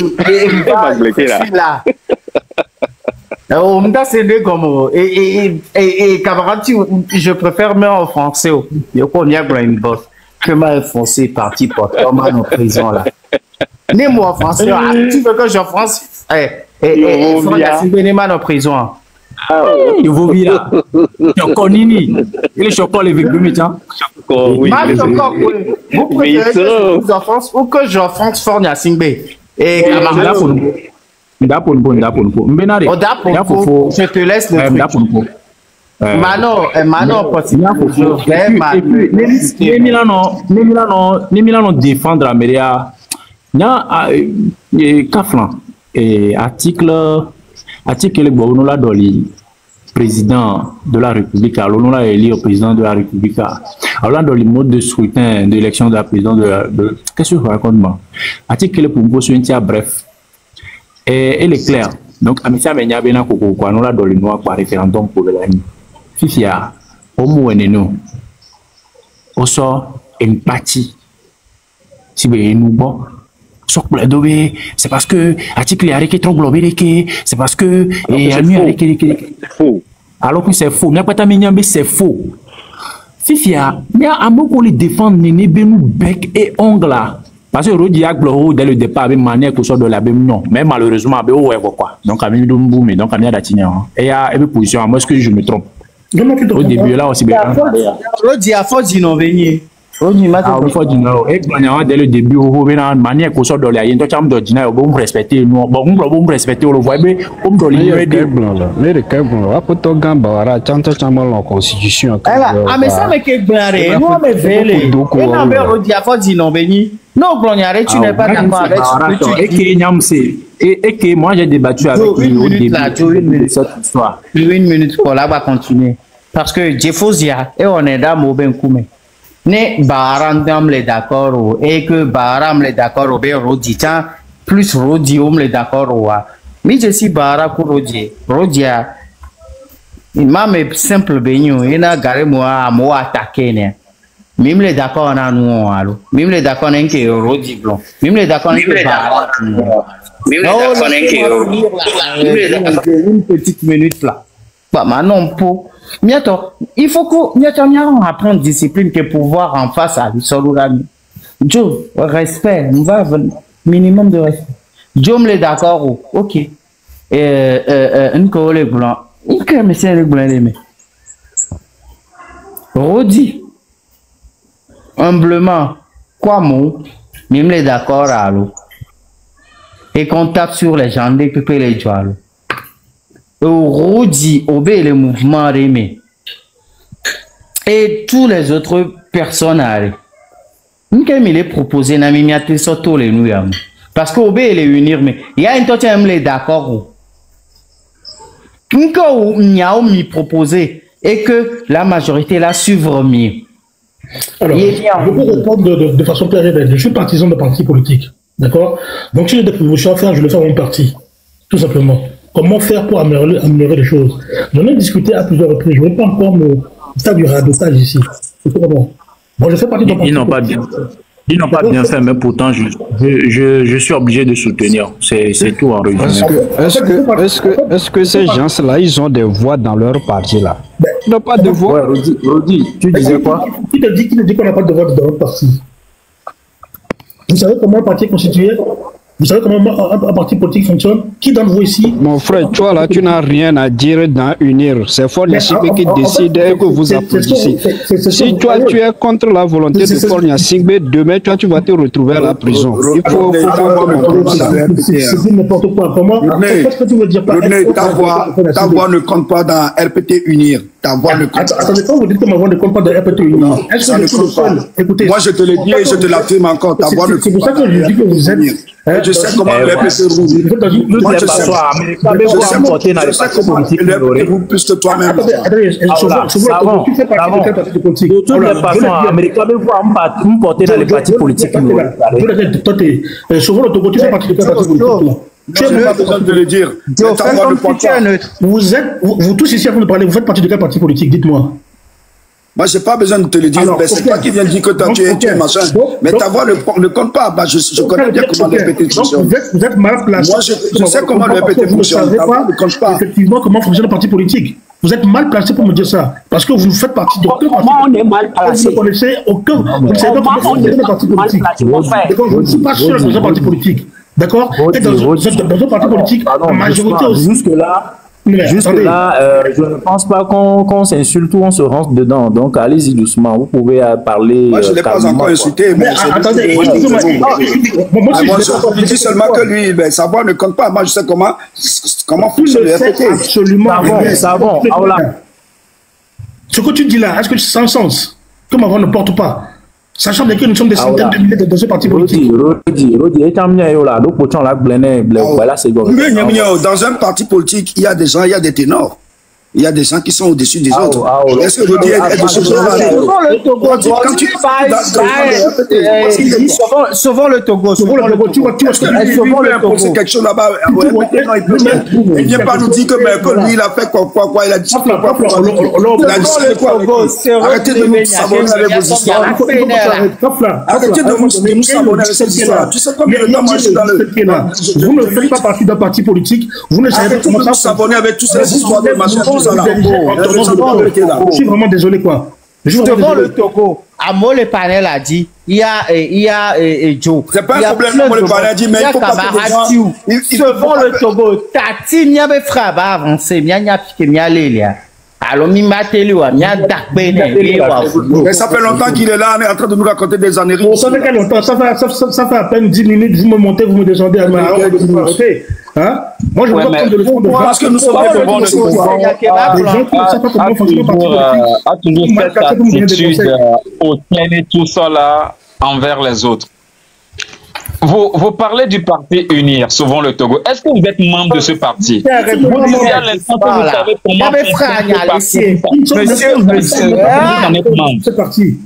là. Et camarade, je préfère même en français. Je connais une bosse que m'a foncé parti pour comme en prison là. Né-moi en français. Tu veux que je France et en prison. Il vaut bien là. Tu connais ni. Il est choquant les victimes, hein. Oui. Vous préférez que je France ou que je France Fornia Singbe. Et camarade, je te laisse le truc. Manon, continue. Milano défendre Amélia. Kaflan. Article le la doli président de la République, alors on l'a élu au président de la République. Alors dans le mode de scrutin d'élection de la présidente de qu'est-ce que je raconte moi? Article pour vous soutiens bref. Et elle est claire. Donc amisa menya bena koko kwa no la doli no kwa référendum pour le l'année. Fifia au moueneno. Oso empathie. Si ben nous bon. C'est parce que article est trop globé, c'est parce que c'est faux. Alors que c'est faux. C'est faux. Fifia, mais à un moment pour les défendre, n'est bec et ongle. Parce que Rodi a gloré dès le départ avec manière que soit de la même non. Mais malheureusement, quoi. Donc, à donc, à et il y a une position. Moi, est-ce que je me trompe? Au début, là aussi, Rodi a fort d'innover. Dès le début, manière qu'on sort de la bon respecter nous, bon respecter le voix, mais constitution. Ah mais ça mais que blare, nous mais vele. Et non mais on dit à fort d'innover. Non, Gloniare, tu n'es pas d'accord avec ce et que moi j'ai débattu avec lui au début de cette histoire. Une minute pour là va continuer parce que Jeffosia et on est dans Moben Koumé. Ne Baram les d'accord et que Baram les d'accord au Roditan plus Rodium les d'accord. Mais je suis Bara pour Rodia. Il m'a mis simple beignou, il a garé moi à moi attaquer. Même les d'accord on a nous alors. Même les d'accord on que Rodi blanc. Même les d'accord on que Bara. Même les d'accord on que une petite minute là. Bah maintenant pour Miato, il faut que Miato apprenne discipline que pouvoir en face à l'Isolurami. Joe, respect, on va minimum de respect. Joe me l'est d'accord, ok. Une collègue blanc, une monsieur blanc aimé. Rodi, humblement, quoi mon, même les d'accord à l'eau. Et qu'on tape sur les gens, découper les joies. Rodi obéit les mouvements aimés et tous les autres personnes N'kem il est proposé na mimiate soto les nous parce que obéit les unir mais il y a une autre les d'accord N'ko mi proposé et que la majorité la suivre mieux Alors, je peux répondre de façon claire et nette. Je suis partisan de partis politiques. D'accord? Donc, si j'ai des propositions à faire, je le fais à mon parti. Tout simplement. Comment faire pour améliorer les choses? J'en ai discuté à plusieurs reprises. Je ne vais pas encore me faire du radotage ici. C'est comment? Moi, je fais partie de Ils n'ont pas bien. Ils n'ont pas bien fait, mais pourtant, je suis obligé de soutenir. C'est tout en résumé. Est-ce que ces gens-là, ils ont des voix dans leur parti là? Ils n'ont pas de voix. Ouais, Rodi, tu disais quoi? Qui te dit qu'on n'a pas de voix dans notre parti? Vous savez comment un parti est constitué? Vous savez comment un parti politique fonctionne? Qui d'entre vous ici? Mon frère, toi là, tu n'as rien à dire dans unir. C'est Fort Nyasingbe qui décide et que vous applaudissez. Si toi, tu es contre la volonté de Fort Nyasingbe, demain, toi, tu vas te retrouver à la prison. Il faut voir mon problème. C'est n'importe quoi. Comment? Qu'est-ce que tu veux dire par ta voix ne compte pas dans RPT Unir. Ta voix ne compte pas. Attendez, quand vous dites que ma voix ne compte pas dans RPT Unir, est-ce que ne compte pas? Écoutez, moi, je te le dis et je te l'affirme encore. Ta voix ne compte pas. C'est pour ça que je dis que vous êtes. Je sais comment le RPT roule. Je sais comment le RPT roule plus que toi-même. Tu fais partie de quel parti politique? De toutes les façons, Américain veut voir me porter dans les partis politiques. Souvent, le Togo, tu fais partie de quel parti politique? Je n'ai pas besoin de le dire. Vous tous ici, avant de parler, vous faites partie de quel parti politique? Dites-moi. Moi, je n'ai pas besoin de te le dire. C'est toi qui viens de dire que tu es machin. Mais ta voix ne compte pas. Je connais bien comment le RPT fonctionne. Vous êtes mal placé. Moi, je sais comment le RPT fonctionne. Ta voix ne compte pas. Effectivement, comment fonctionne le parti politique. Vous êtes mal placé pour me dire ça. Parce que vous ne faites partie d'aucun parti. Comment on est mal placé? Vous ne connaissez aucun. Vous ne savez pas comment fonctionne le parti politique. Je ne suis pas sûr dans un parti politique. D'accord? Et dans un parti politique, la majorité aussi. Jusque-là, je ne pense pas qu'on s'insulte ou on se rentre dedans. Donc, allez-y doucement. Vous pouvez parler. Moi, je ne l'ai pas encore insulté. Mais attendez, moi, je dis seulement que lui, sa voix ne compte pas. Moi, je sais comment fonctionne le RPT. Absolument. Savon. Ce que tu dis là, est-ce que c'est sans sens? Que ma voix ne porte pas? Sachant que nous sommes des centaines de milliers de ce parti politique. Dans un parti politique, il y a des gens, il y a des ténors. Il y a des gens qui sont au-dessus des autres. Est-ce que Rodi est de ce genre-là? Sauvons le Togo. C'est quelque chose là-bas. Il ne vient pas nous dire que lui, il a fait quoi, il a dit quoi. Arrêtez de nous s'abonner avec vos histoires. Arrêtez de nous s'abonner avec ces histoires. Tu sais combien de temps moi je suis dans le... Vous ne faites pas partie d'un parti politique. Vous ne savez pas comment ça s'abonner avec toutes ces histoires de machin. Je suis vraiment désolé quoi. Devant le Togo, Amo le panel a dit, il y a Joe. C'est pas un problème, Amo le panel a dit, mais il faut pas que les gens... Devant le Togo, Tati, il y a des frères avancés, il y a piqué, il y a l'élia. Alors, il m'a télé, il y a mais ça fait longtemps qu'il est là, on est en train de nous raconter des années. Ça fait longtemps, ça fait à peine 10 minutes, vous me montez, vous me descendez à ma hein? Moi, je vois comme de le fond de parce que nous sommes devant le pouvoir. A toujours cette attitude hautaine et tout ça là envers les autres. Vous parlez du parti Unir, souvent le Togo. Est-ce que vous êtes membre de ce parti? Vous disiez à l'instant que vous savez comment ce parti.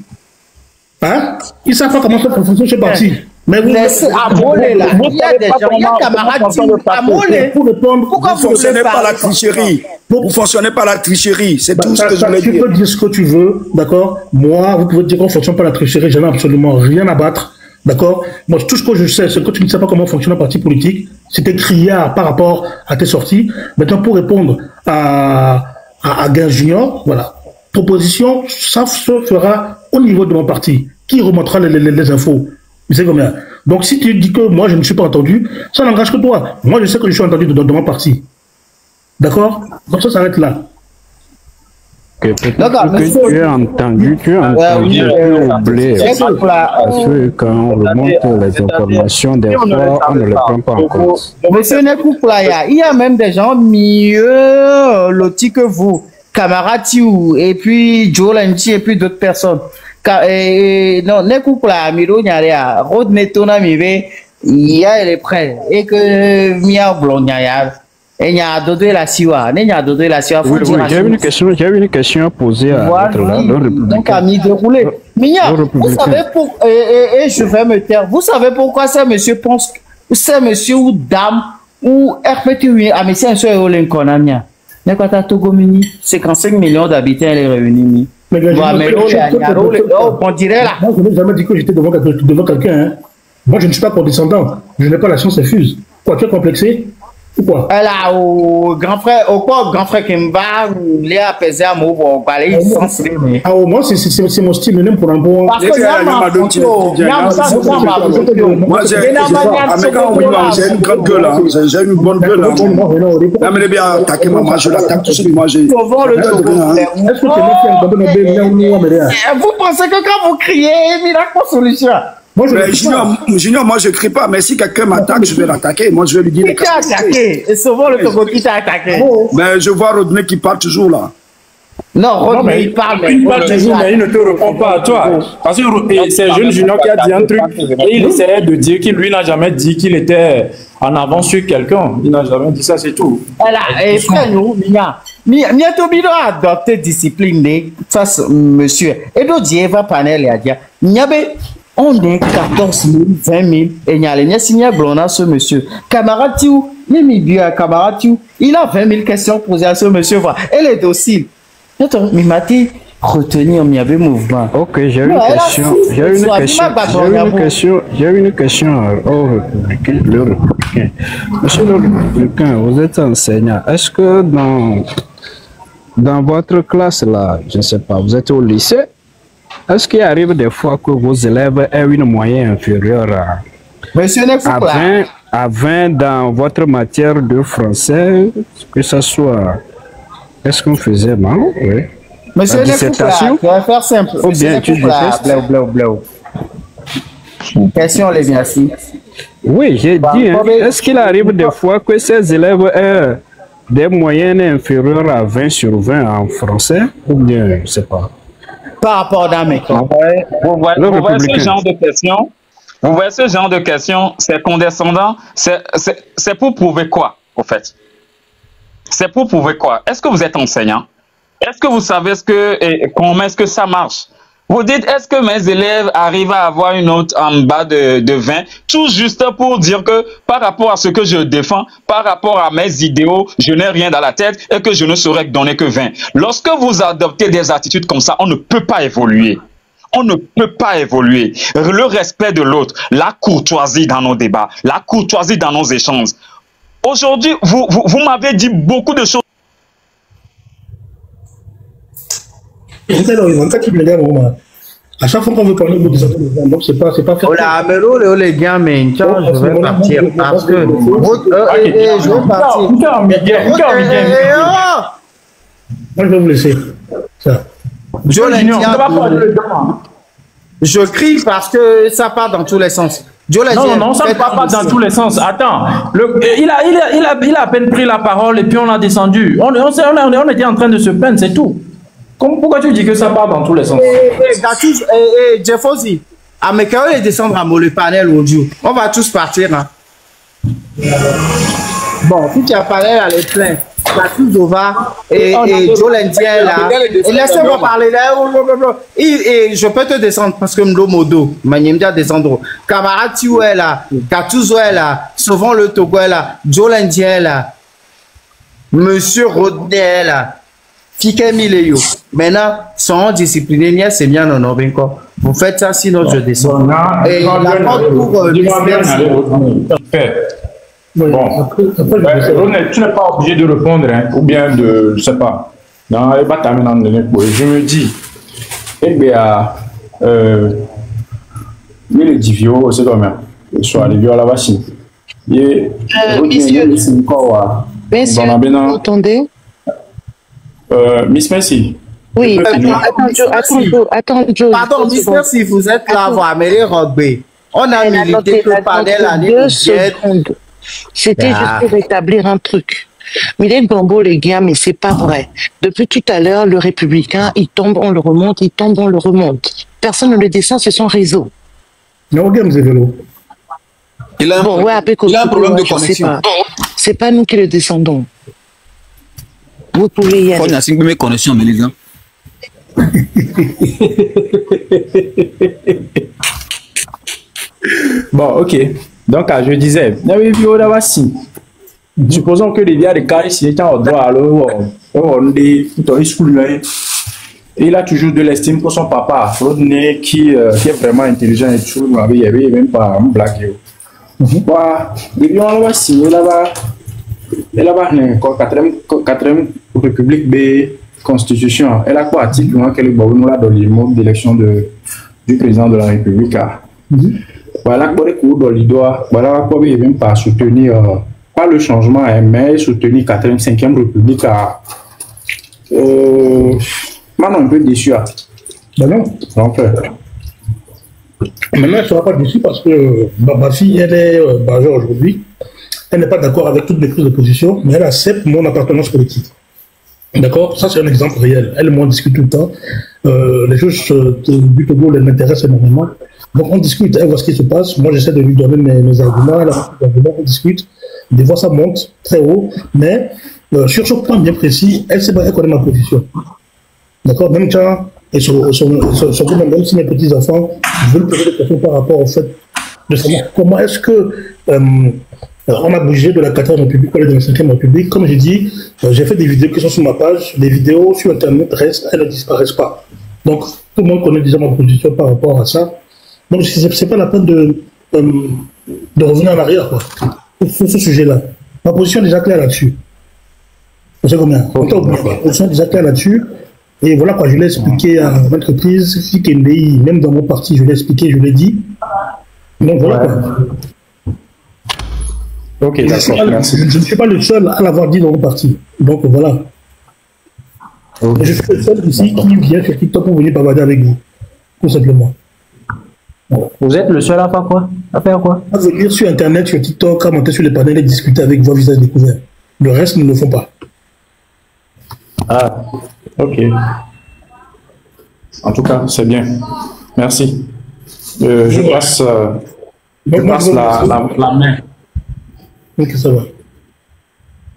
Hein? Ils ne savent pas comment fonctionne ce parti. Mais vous laissez Amolé là. Il y a des gens, il y a camarades Amolé. Pourquoi vous ne fonctionnez pas la tricherie? Vous ne fonctionnez pas la tricherie. C'est tout ce que je voulais dire. Tu peux dire ce que tu veux, d'accord? Moi, vous pouvez dire qu'on ne fonctionne pas la tricherie. Je n'ai absolument rien à battre. D'accord? Moi, tout ce que je sais, c'est que tu ne sais pas comment fonctionne un parti politique. C'était criard par rapport à tes sorties. Maintenant, pour répondre à Gaz Junior, voilà. Proposition, ça se fera au niveau de mon parti. Qui remontera les infos? Vous savez combien? Donc, si tu dis que moi, je ne suis pas entendu, ça n'engage que toi. Moi, je sais que je suis entendu dans mon parti. D'accord? Donc, ça s'arrête là. Tu as entendu oublié. Parce que quand on remonte les informations, des fois, on ne les prend pas en compte. Monsieur Nekouplaya, il y a même des gens mieux lotis que vous. Camarade Tiou, et puis Joe Lanchi, et puis d'autres personnes. Non, Nekouplaya, Miro Nyaria, Rod Netona Mive, il y a les prêts, et que Mia Blonyaya. Et il y a Dodo et la Siwa. Il y a Dodo et la Siwa. Oui, j'ai une question à poser à donc, ami déroulé. Mignon, vous savez pourquoi, et je vais me taire, vous savez pourquoi ce monsieur pense, c'est monsieur ou dame, ou RPTU, à monsieur un seul Olenkonamia. N'est pas à Togomini, 55 millions d'habitants, les réunis. On dirait là. Moi, je n'ai jamais dit que j'étais devant quelqu'un. Hein. Moi, je ne suis pas condescendant. Je n'ai pas la science infuse. Quoi, tu es complexé? Pourquoi? Là, au grand frère Kimba, il est apaisé à mon bon balai, ah, au moins, c'est mon style, même pour un bon. Parce que moi, j'ai une grande gueule, j'ai une bonne gueule. Là, mais bien attaquer moi, je l'attaque tout seul. Moi, j'ai. Est-ce que vous pensez que quand vous criez, miracle solution? Junior, moi je crie pas, mais si quelqu'un m'attaque, je vais l'attaquer. Moi je vais lui dire les attaqué. Et souvent le Togo qui t'a attaqué. Mais je vois Rodney qui parle toujours là. Non, Rodney il parle. Il parle toujours, mais il ne te répond pas à toi. Parce que c'est jeune Junior qui a dit un truc et il essayait de dire qu'il lui n'a jamais dit qu'il était en avance sur quelqu'un. Il n'a jamais dit ça, c'est tout. Voilà, et frère, nous, Miato Bido a adopté discipline face monsieur. Et d'autres, va panel et a dit, on est 14 000, 20 000, et il y a les signes blonds ce monsieur. Camarade Tiou, camarade Tiou, il a 20 000 questions posées à ce monsieur. Elle est docile. Attends, mais Mati, retenir, il y avait mouvement. Ok, j'ai une question. J'ai une question au républicain. Le républicain. Monsieur le républicain, vous êtes enseignant. Est-ce que dans votre classe là, je ne sais pas, vous êtes au lycée? Est-ce qu'il arrive des fois que vos élèves aient une moyenne inférieure à 20 dans votre matière de français, que ce soit... Est-ce qu'on faisait mal? Oui. Monsieur la dissertation? On va faire simple. Ou bien tu détestes? Question, les bien si. Oui, j'ai dit. Est-ce qu'il arrive des fois que ces élèves aient des moyennes inférieures à 20 sur 20 en français? Ou bien, je ne sais pas. Par rapport à mes vous voyez ce genre de questions? Vous voyez ce genre de questions? C'est condescendant. C'est pour prouver quoi, au fait? C'est pour prouver quoi? Est-ce que vous êtes enseignant? Est-ce que vous savez comment est-ce que ça marche? Vous dites, est-ce que mes élèves arrivent à avoir une note en bas de 20? Tout juste pour dire que par rapport à ce que je défends, par rapport à mes idéaux, je n'ai rien dans la tête et que je ne saurais donner que 20. Lorsque vous adoptez des attitudes comme ça, on ne peut pas évoluer. On ne peut pas évoluer. Le respect de l'autre, la courtoisie dans nos débats, la courtoisie dans nos échanges. Aujourd'hui, vous m'avez dit beaucoup de choses. À chaque fois qu'on veut parler de ça, donc c'est pas faire. Oh là, mais les gars, mais je vais partir parce que je vais partir. Moi, je vais vous laisser. Ça. Je crie parce que ça part dans tous les sens. Non, ça ne part pas dans tous les sens. Attends, il a à peine pris la parole et puis on a descendu. On était en train de se plaindre, c'est tout. Pourquoi tu dis que ça part dans tous les sens? Jeff aussi, à Mekao et descendre à le panel audio. On va tous partir. Hein. Bon, si tu as panel à les plaindre, Zova et Joe l'Indien là. Et laissez-moi parler là. Et je peux te descendre parce que Mdo Modo, Manyemdia descendre. Camarade Tiou est là, Katouzo est là, Souvent le Togo est là, Joe l'Indien est là, Monsieur Rodney est là. Mileyo. Maintenant, sont disciplinés, c'est bien non, non, vous faites ça sinon je descends. Et la porte pour bon, tu n'es pas obligé de répondre, hein, ou bien de, je sais pas. Non, je me dis, eh bien, il est divio, c'est comme ça. Soit les vieux à la vache. Messieurs, vous entendez? Miss Messi. Oui, attends, Joe. Pardon, Miss Messi, vous êtes là, vous amenez rugby. On a milité le panel l'année secondes. C'était juste pour rétablir un truc. Mylène Bambo, les gars, mais c'est pas vrai. Depuis tout à l'heure, le républicain, il tombe, on le remonte, il tombe, on le remonte. Personne ne le descend, c'est son réseau. Non, regarde, vous vélo. Il a un problème de connexion. C'est pas nous qui le descendons. Vous pouvez y aller. On a 5 mes connexions, mais les gars. Bon, ok. Donc, je disais, supposons que les gars de Caris étaient au droit, il a toujours de l'estime pour son papa, Rodney, qui est vraiment intelligent et tout. Il n'y avait même pas un blague. Depuis on va signer là-bas, quatrième République B, Constitution. Elle a quoi article qu'elle est dans le mode d'élection du président de la République. Voilà quoi il doit, voilà quoi il même pas soutenir pas le changement, mais soutenir 45e République. Maintenant un peu déçu. Ben non. Maintenant, elle ne sera pas déçue parce que ma fille, elle est majeure aujourd'hui. Elle n'est pas d'accord avec toutes mes prises de position, mais elle accepte mon appartenance politique. D'accord? Ça, c'est un exemple réel. Elle et moi, on discute tout le temps. Les choses du Togo m'intéressent énormément. Donc, on discute, elle voit ce qui se passe. Moi, j'essaie de lui donner mes arguments. Elle a des arguments, on discute. Des fois, ça monte très haut. Mais sur ce point bien précis, elle connaît ma position. D'accord? Même quand, et surtout même si mes petits-enfants veulent poser des questions par rapport au fait de savoir comment est-ce que on a bougé de la 4e République pour aller dans la 5e République. Comme j'ai dit, j'ai fait des vidéos qui sont sur ma page. Les vidéos sur Internet restent, elles ne disparaissent pas. Donc, tout le monde connaît déjà ma position par rapport à ça. Donc, c'est pas la peine de revenir en arrière, quoi, sur ce sujet-là. Ma position est déjà claire là-dessus. Vous savez combien? Ma position est déjà claire là-dessus. Et voilà quoi, je l'ai expliqué à l'entreprise, même dans mon parti, je l'ai expliqué, je l'ai dit. Donc voilà quoi. Ok, d'accord. Je ne suis pas le seul à l'avoir dit dans mon parti. Donc voilà. Okay. Je suis le seul ici qui vient sur TikTok pour venir bavarder avec vous. Tout simplement. Voilà. Vous êtes le seul à faire quoi? À faire quoi? À venir sur Internet, sur TikTok, à monter sur les panels et discuter avec vos visages découverts. Le reste, nous ne le font pas. Ah, ok. En tout cas, c'est bien. Merci. Je passe, la main. Ok, ça va. Moi,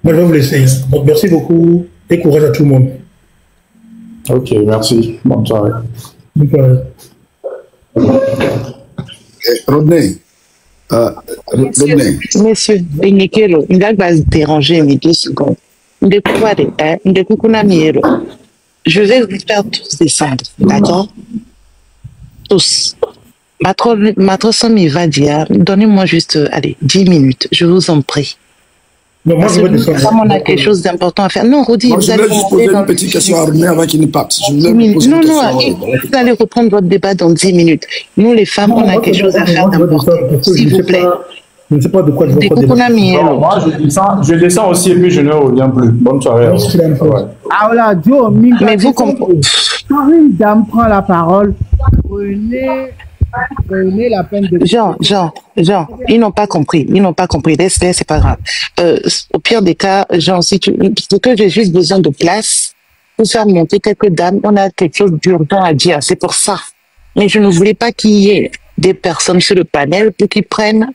je vais vous laisser. Donc, merci beaucoup et courage à tout le monde. Ok, merci. Bonne soirée. Bonne soirée. Rodney. Monsieur, il va déranger mes 2 secondes. Je vais vous faire tous descendre, d'accord? Tous. Maître Sami va dire, donnez-moi juste, allez, 10 minutes, je vous en prie. Non, moi, on a quelque chose d'important à faire. Non, Rodi, vous allez juste poser une petite question à Rodney avant qu'il ne parte. Non, vous allez reprendre votre débat dans 10 minutes. Nous, les femmes, on a quelque chose à faire d'important. S'il vous plaît. Je ne sais pas de quoi je vais parler. Moi, je descends aussi et puis je ne reviens plus. Bonne soirée. Ah voilà, Joe, mais vous comprenez. Quand une dame prend la parole, prenez la peine de... Jean, ils n'ont pas compris. Laisse-les, c'est pas grave. Au pire des cas, Jean, ce que j'ai juste besoin de place pour faire monter quelques dames, on a quelque chose d'urgent à dire. C'est pour ça. Mais je ne voulais pas qu'il y ait des personnes sur le panel pour qu'ils prennent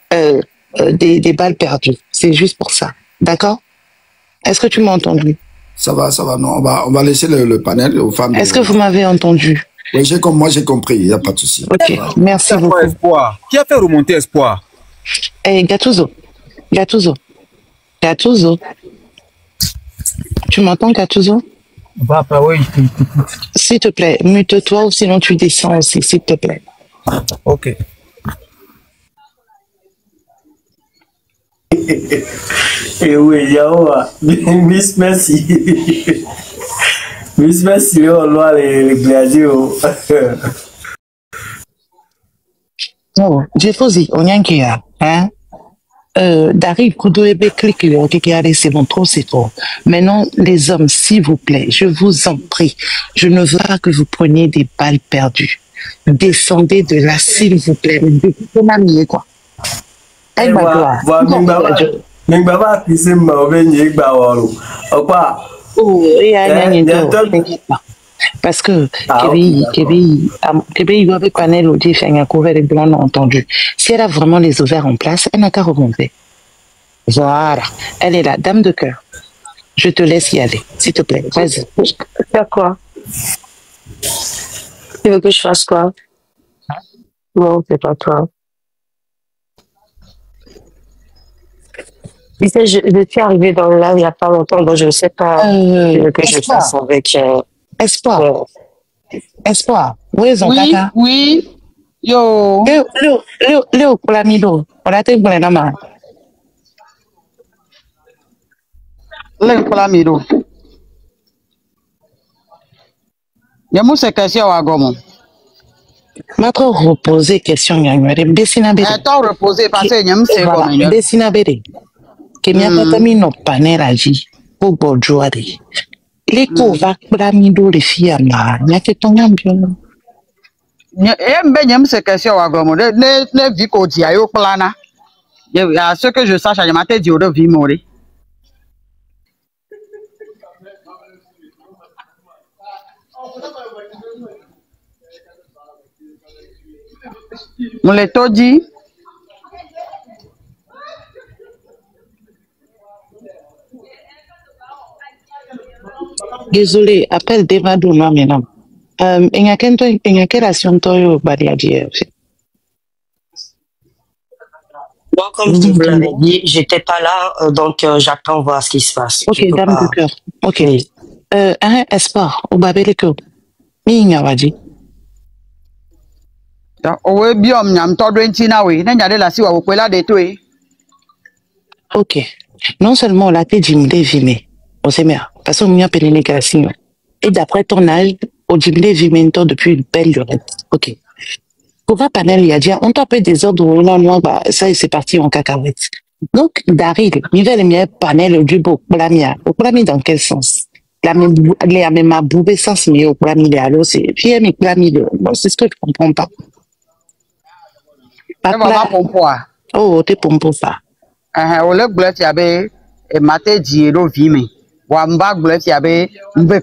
des balles perdues. C'est juste pour ça. D'accord? Est-ce que tu m'as entendu? Ça va. Non, on va laisser le panel aux femmes. Est-ce que vous m'avez entendu? Oui, moi j'ai compris, il n'y a pas de souci. Ok, merci beaucoup. Espoir. Qui a fait remonter Espoir? Gattuso. Tu m'entends, Gattuso? Oui. S'il te plaît, mute-toi ou sinon tu descends aussi, s'il te plaît. Ok. Et oui, Miss Messi. Miss Messi, on voit les gladios. Oh, Jeffosi, on y a un qui a, hein? Dari Koudouébé clique, c'est bon, trop, c'est trop. Maintenant, les hommes, s'il vous plaît, je vous en prie, je ne veux pas que vous preniez des balles perdues. Descendez de là, s'il vous plaît. C'est ma mie, quoi. Elle m'a gloire. Parce que Kébé, il doit avec panel au dit, on a entendu. Si elle a vraiment les ovaires en place, elle n'a qu'à remonter. Voilà. Elle est la dame de cœur. Je te laisse y aller, s'il te plaît. Vas-y. Faire quoi? Tu veux que je fasse quoi? Non, c'est pas toi. Tu sais, je suis arrivée dans le live il n'y a pas longtemps, donc je ne sais pas ce que je fasse avec... Espoir. Espoir. Où est son caca? Oui. Yo. Léo, pour la milo. On a été pour les namas. Léo, pour la milo. Yamou se question à gomo. Ma trop reposer question yangwere besina bere. Attends reposer parce que yam se gomo. Besina bere. Que mi apatami no panera ji. Pour bojoari. Les couvents pour la milo les filles là. N'y a que ton ambiance. Yam se question à gomo. Ne vie ko dia yo plana. À ce que je sache, je m'attends dire de vie mourir. On l'a tout dit. Désolé, appelle Devado maintenant. Il y a quelle action toi bariadier. Moi, comme je vous l'avais dit, j'étais pas là, donc j'attends voir ce qui se passe. Ok, dame de cœur. Ok. Un espoir, au babele que. Minga wadi. Owe biom nyam to dwentina we, na nyade la si wa kwela de to e. Ok. Non seulement on l'a été jimlé vimé, on sait bien, parce qu'on y a pénétré négation. Et d'après ton âge, au jimlé vimé depuis une belle lurette. Ok. Pour va panel, il y a dit, on t'a fait des ordres, bah, ça, c'est parti en cacahuète. Donc, Daryl, il va le panel du beau plamia. Au plami dans quel sens? La même a boubé sens, mais au plami de alors, c'est, puis, mais plami de, bon, c'est ce que je comprends pas. Papa, oh, t'es pompo pas. O le gble ti abe e mate di ro vi mi. Wa mba gble ti abe mbe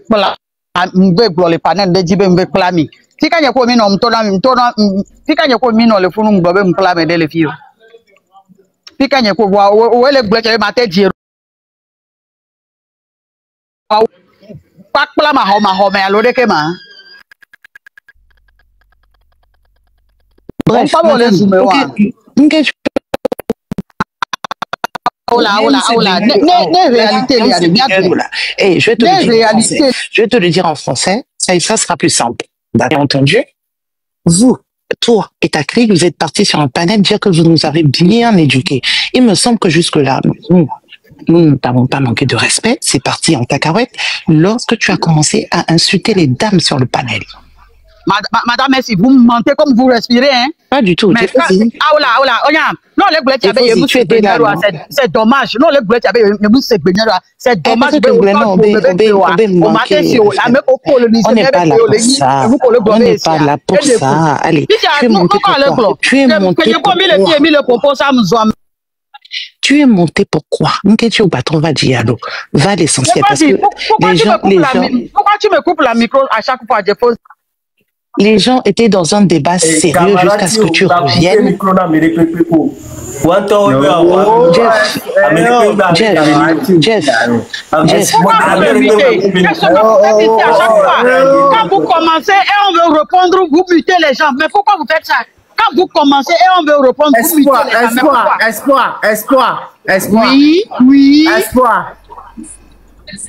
glo le panel de jibe mbe plami. Ti ka nye ko mi no mto na ti ka nye ko mi no le funu mgbo be mplame de le fio. Ti ka nye ko wa o le gble ti abe mate di pak plama ho me alo de ke ma. Bref, hey, je vais te le dire en français, ça sera plus simple. Vous avez entendu? Vous, toi et ta clique, vous êtes partis sur un panel dire que vous nous avez bien éduqués. Il me semble que jusque-là, nous n'avons pas manqué de respect, c'est parti en cacahuète, lorsque tu as commencé à insulter les dames sur le panel. Madame, merci, vous mentez comme vous respirez, hein? Pas du tout. Mais non, les boulettes, c'est dommage. Non, les boulettes, c'est dommage. On n'est pas là pour ça. On n'est pas là pour ça. Allez, tu es monté pourquoi? Tu es monté pourquoi? On va dire alors. Va l'essentiel. Parce que pourquoi tu me coupes la micro à chaque fois? Les gens étaient dans un débat sérieux jusqu'à ce que tu reviennes. Jeff. Quand vous commencez et on veut répondre, vous mutez les gens. Mais pourquoi vous faites ça? Quand vous commencez et on veut répondre, vous mutez les gens. Espoir. Oui. Espoir.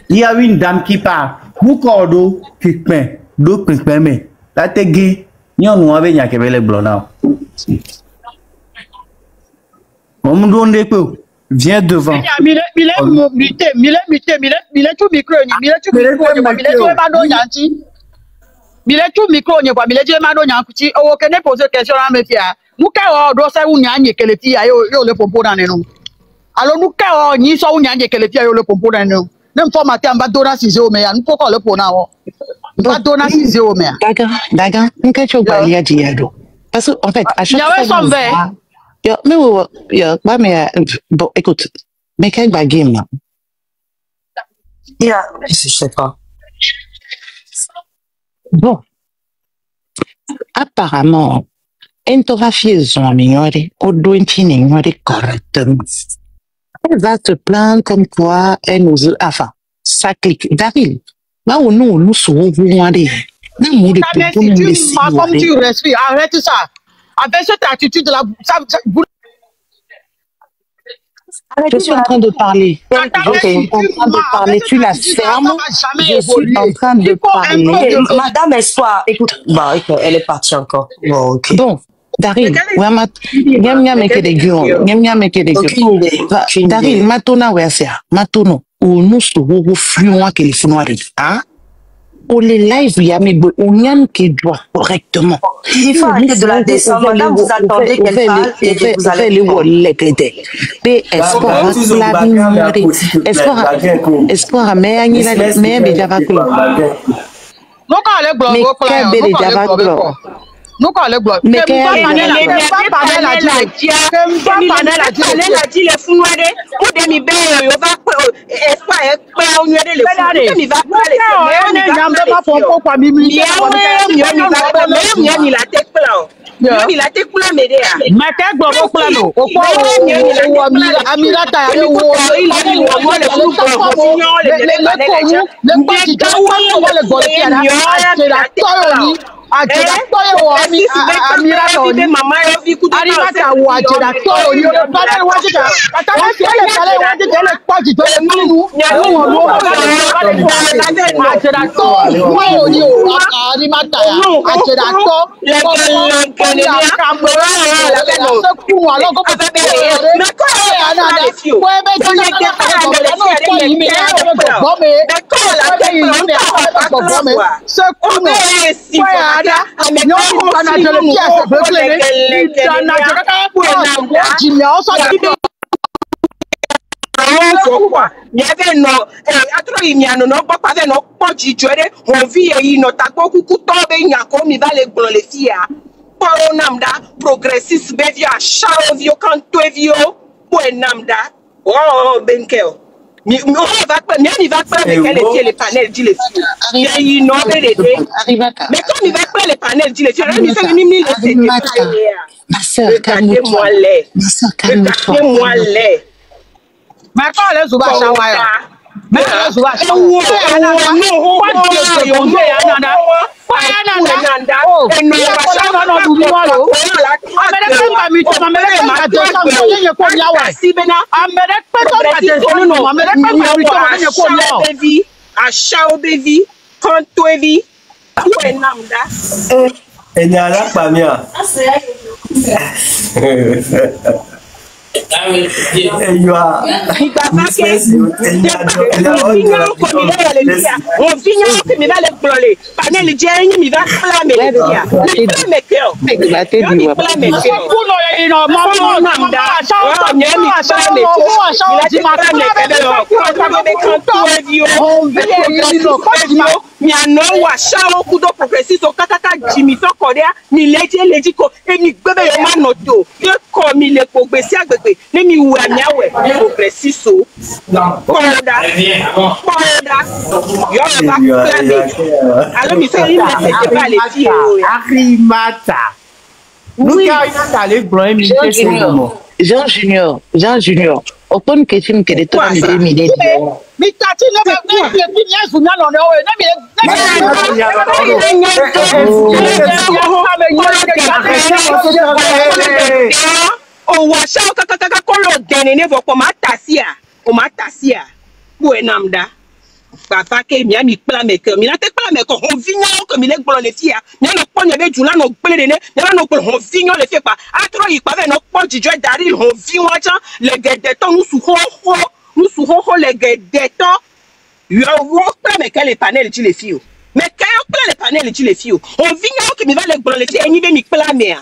Il y a une dame qui parle. Vous cordo, qui peint, d'eau mais. La tegi, n'y en a pas de blonde. On me donne viens devant. Mille tout micro, n'y a pas de mano yankuti. Oh, que ne pose question à mes filles. Nous, quand on doit savoir où n'y a que les filles, yo le pompo dans nous. Alors, nous, quand on y soit où n'y a que les filles, yo le pompo dans nous. Même formaté en bas d'ora 6 euros, mais nous, pourquoi le pona? Dagan, parce qu'en fait, à chaque fois. Bon, écoute, mais quel bagage là? Je sais pas. Bon, apparemment, une torafie zone mignore, au dointine correctement. Elle va te plaindre comme quoi elle nous... Enfin, ça clique. Daryl, là où nous serons voyés. Comme tu respires, arrête ça. Avec cette attitude de la... Je suis en train de parler. Je suis en train de parler. Tu la fermes. Je suis en train de parler. Madame Espoir, écoute. Bah, elle est partie encore. Bon, ok. Donc, Daryl, Daryl, matona wesia, matono, ou nous serons fluents que les fluents, hein? Ou les lives, il y a mes on qui doit correctement. Il faut arrêter de la descendre. Madame, vous attendez qu'elle parle et vous allez nous quand le bloc mais progressiste bevio a charovio canto evio namda oh benkel mi va pas avec les panels dit les filles il non mais quand il va pas les panels dit les filles il fait une ma sœur calme-toi calme-moi les mais quand les ouba chawaya mais les ouba Jean Junior, open question que de toi mais tati papa ke mi ami pla me ke mi na te pla me ko on vignon que mi le gbolo le fia mi na po nya be jula no gbele ne mi na no gbolo on vignon le fia pa atro yi pa ve no po jijo dari on vignon cha le gede to nu su ho le gede to yo wo pla me ke le panel ti le fio me ke yo pla le panel ti le fio on vignon que mi va le gbolo le fia eni be mi pla me a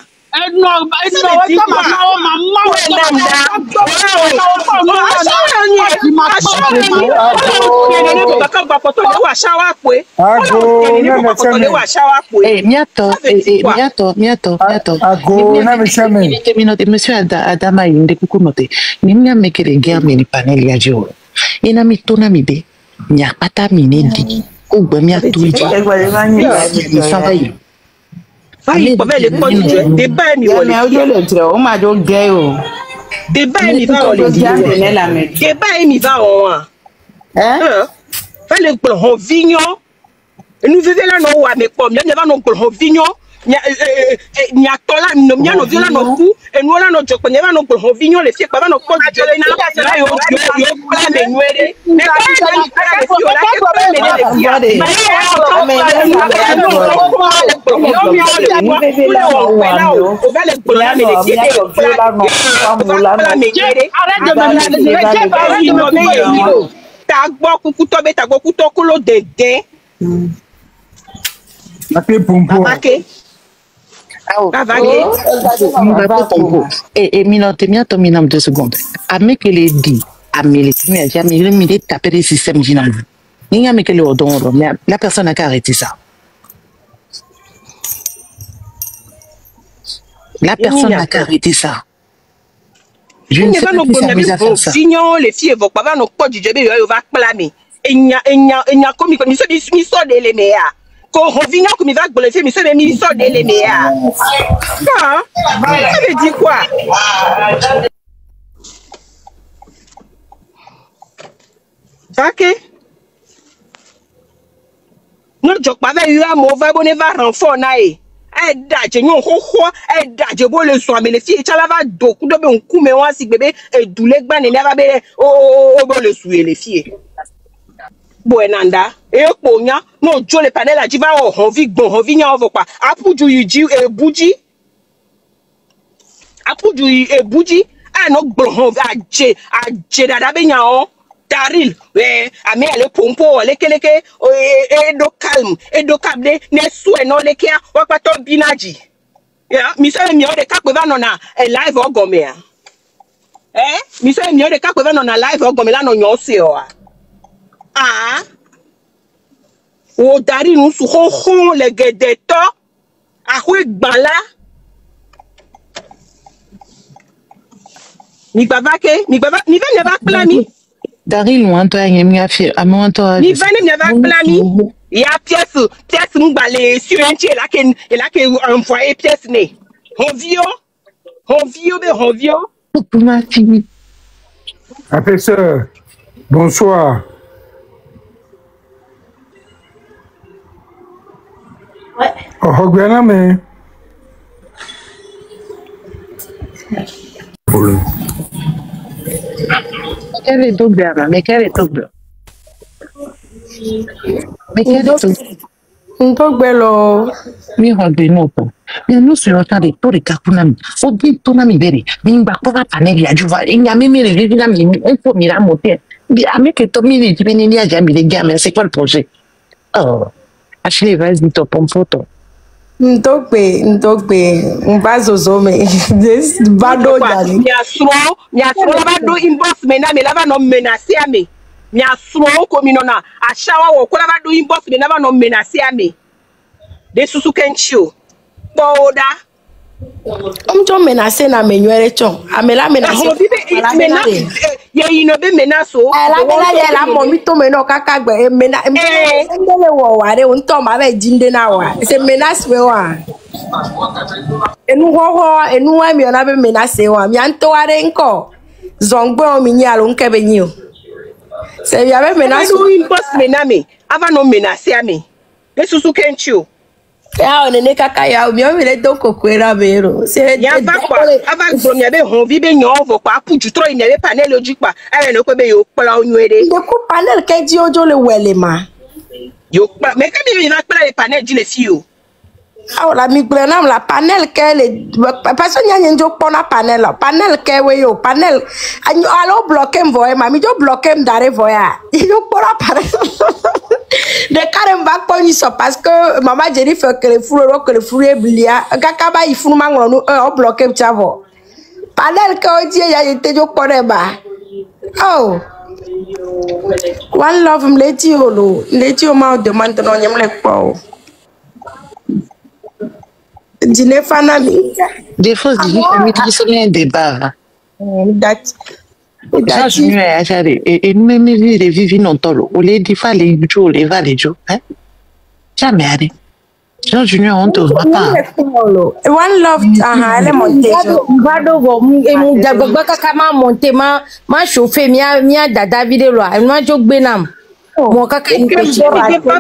Monsieur Adama inde kukunote nimnya mekere guerre meni panel ya joro ina mitona mibe nya pata minedi ugba mia tuji sabai ayi ko be le ko je de ba mi wole o ma jo gay o Débat il va en les débat il va en hein fait le plan vignon nous vivons là non ouais mais comme il y a non plan vignon nya tola no nya no viola no ku enu la no joko nya no plan vignon les filles pas no ko de na yo plan me nwere mais et minam 2 secondes. À me que les dit, à me les jamais me taper les systèmes généraux. Il y a me que le odon, mais la personne n'a qu'à arrêter ça. La personne n'a qu'à arrêter ça. Je ne sais pas qui s'amuse à faire ça. Les filles vont pas no pas du jebe yo va clamer. Et il y a comme mi so de les meilleurs. Quand revient comme il va blesser mi so de mi so de les meilleurs. Ça veut dire quoi? OK. Nous jok pas eu un mauvais bonnet va renfort nae. Daje nyon ho daje bo le so mais les filles chala va doku do be nku me wan si bébé e doule gba ne va be bo le souiller les filles Buenanda e ponya no jo le panel a jiva o honvi gbon honvi nya ovo pa apuju yiji e buji a no gbon honvi aje dada be nya o Daril, ami ale pompo lekeleke do calme do kable ne soué non lekia wapato binaji ya mi se mi o de ka pe va na live ogome mi se mi o de ka pe va na live ogome la no nyo se o o Daril nu su ho le gede to a hu gbala mi baba mi va ne va plami Daril loin toi yemi afi amon toi ni vene ne va plami ya pièce mbale sur un tiers là que envoyer pièce né rovio pour ma fille Professeur bonsoir. Ouais. Oh bien mais quel est double mais quel est double Ndogbelo mi hobby no po mi no so yota de to de kakunami o bi to na mi bere mi ngba ko ba panel ya juva nya mi mi re na mi info mi ra moté bi ame que to mi di beni ni aja mi les gars mais c'est quoi le projet Ashley vas-y to pom photo Ndogbe mbazozo me this bado jali mi asro la bado inbox me na me lava no menacer ame mi asro ko mi nona ashawa wo ko la bado inbox me lava no menacer ame de susu kenchio boda omjo menacer na menywere chon amela menacer ye inobe menaso la mena ye la momi to me no kaka gbe mena ndele wo ware unto ma be jinde na wa se menace we wa enu wa mi ona be menace wa mi anto ware nko zongbe o mi nyalo nkebe nyi o se ya be menace no impost mename ava no menace ame esusu kenchio ya onene kaka ya mi o mi le do kokwera bero se ya ba kwa ava gbo mi be hon vi be nyon ovo kwa puju tro ni be panel ojipa ere no pe be yo pla onwere de ko panel ke ji ojo le wele ma yo pa me ke mi na pla le panel ji le fi o la mi gbe na la panel ke le person nya njo pona panel ke we yo panel alo bloquer mvoye ma mi jo bloquer mdare voya yo pona panel de carem ba poni so parce que maman Jenny fait que le fourre blia kaka ba ifunu mangro no o bloquer chavo panel ke o die ya yete jo pona ba oh one love mleti o ma demande no nyem le po dîner fanami des fois mi ti so bien débat that je me achare et même vivi non tolo o le di fa le jo le va le jo jamais allé Jean Junior, on te voit pas. One love, elle est montée. Vado vo, mon diable, kama monté, ma chauffé, mia dada vidéo là, moi jog benam. Mon kaka il pas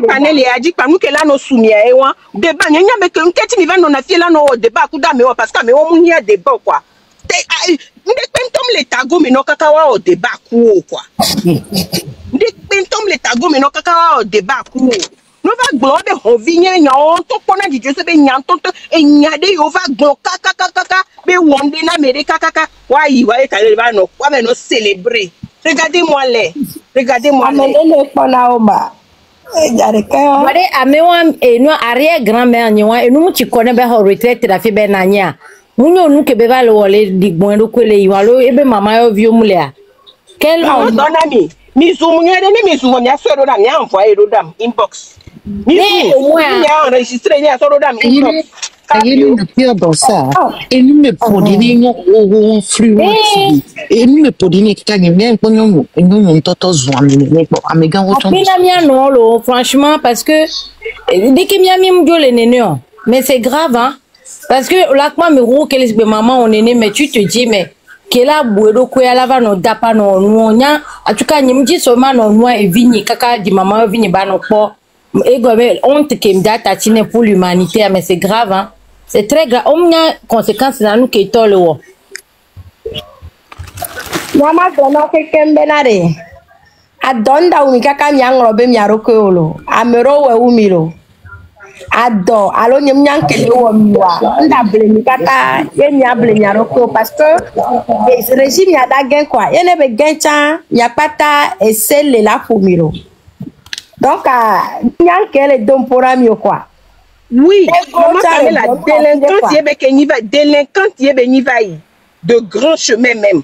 panel et a dit pas nous que là nos soumis et wa débat nya me que nketi ni va non afie là no débat ku da me parce que me o mu nya débat quoi. Ndek pentom le tago me no kaka wa o débat ku quoi. Ndek pentom le tago me no kaka wa o débat ku. No va globe ho vigne nya on to pona di Joseph nya to e nya de yo va glo kaka be wonde na America kaka wa yi wa e tale va no kwa me no célébrer. Regardez-moi les. Regardez-moi les. Wade amewa enu arrière grand-mère nyewa enu mu chikone be ho retraite da fi be nanya. Munyo nu ke be ba le wole digbon do kwele yi walo ebe mama yo vi omule a. Quel on don ami. Mi zoom nyere ni mi zoom nya so do dam nya envoyer do dam inbox. Mi zoom nya enregistrer nya so do dam inbox. Et nous, le pire dans ça, et nous me prodiguons au influence, et nous me prodiguons quand il vient, et nous, on t'entend non, franchement, parce que dès qu'il y a les nénés, mais c'est grave, hein, parce que là, moi, me gros, quel est maman, on est né, mais tu te dis, mais quelle a boué quoi, la va no dapa no nonya, en tout cas, n'y me dit seulement non noir et vigny, caca, dit maman, vigny, bah non pas, et gobe, honte qui me date à tiner pour l'humanité, mais c'est grave, hein. C'est très grave. On a conséquences dans nous qui est là. Mama vraiment quelqu'un benare. Adonda umikaka miangrobe miarokolo. Amero we umiro. Ado alo nyamnyankele wo miwa. Nda ble mikaka ye miable miaroko parce que le régime ya dagen quoi. Ye ne be gencha nyapata esele la fumiro. Donc nyankele dompora mio quoi. Oui, comment ça la délinquance y est de grands chemins même.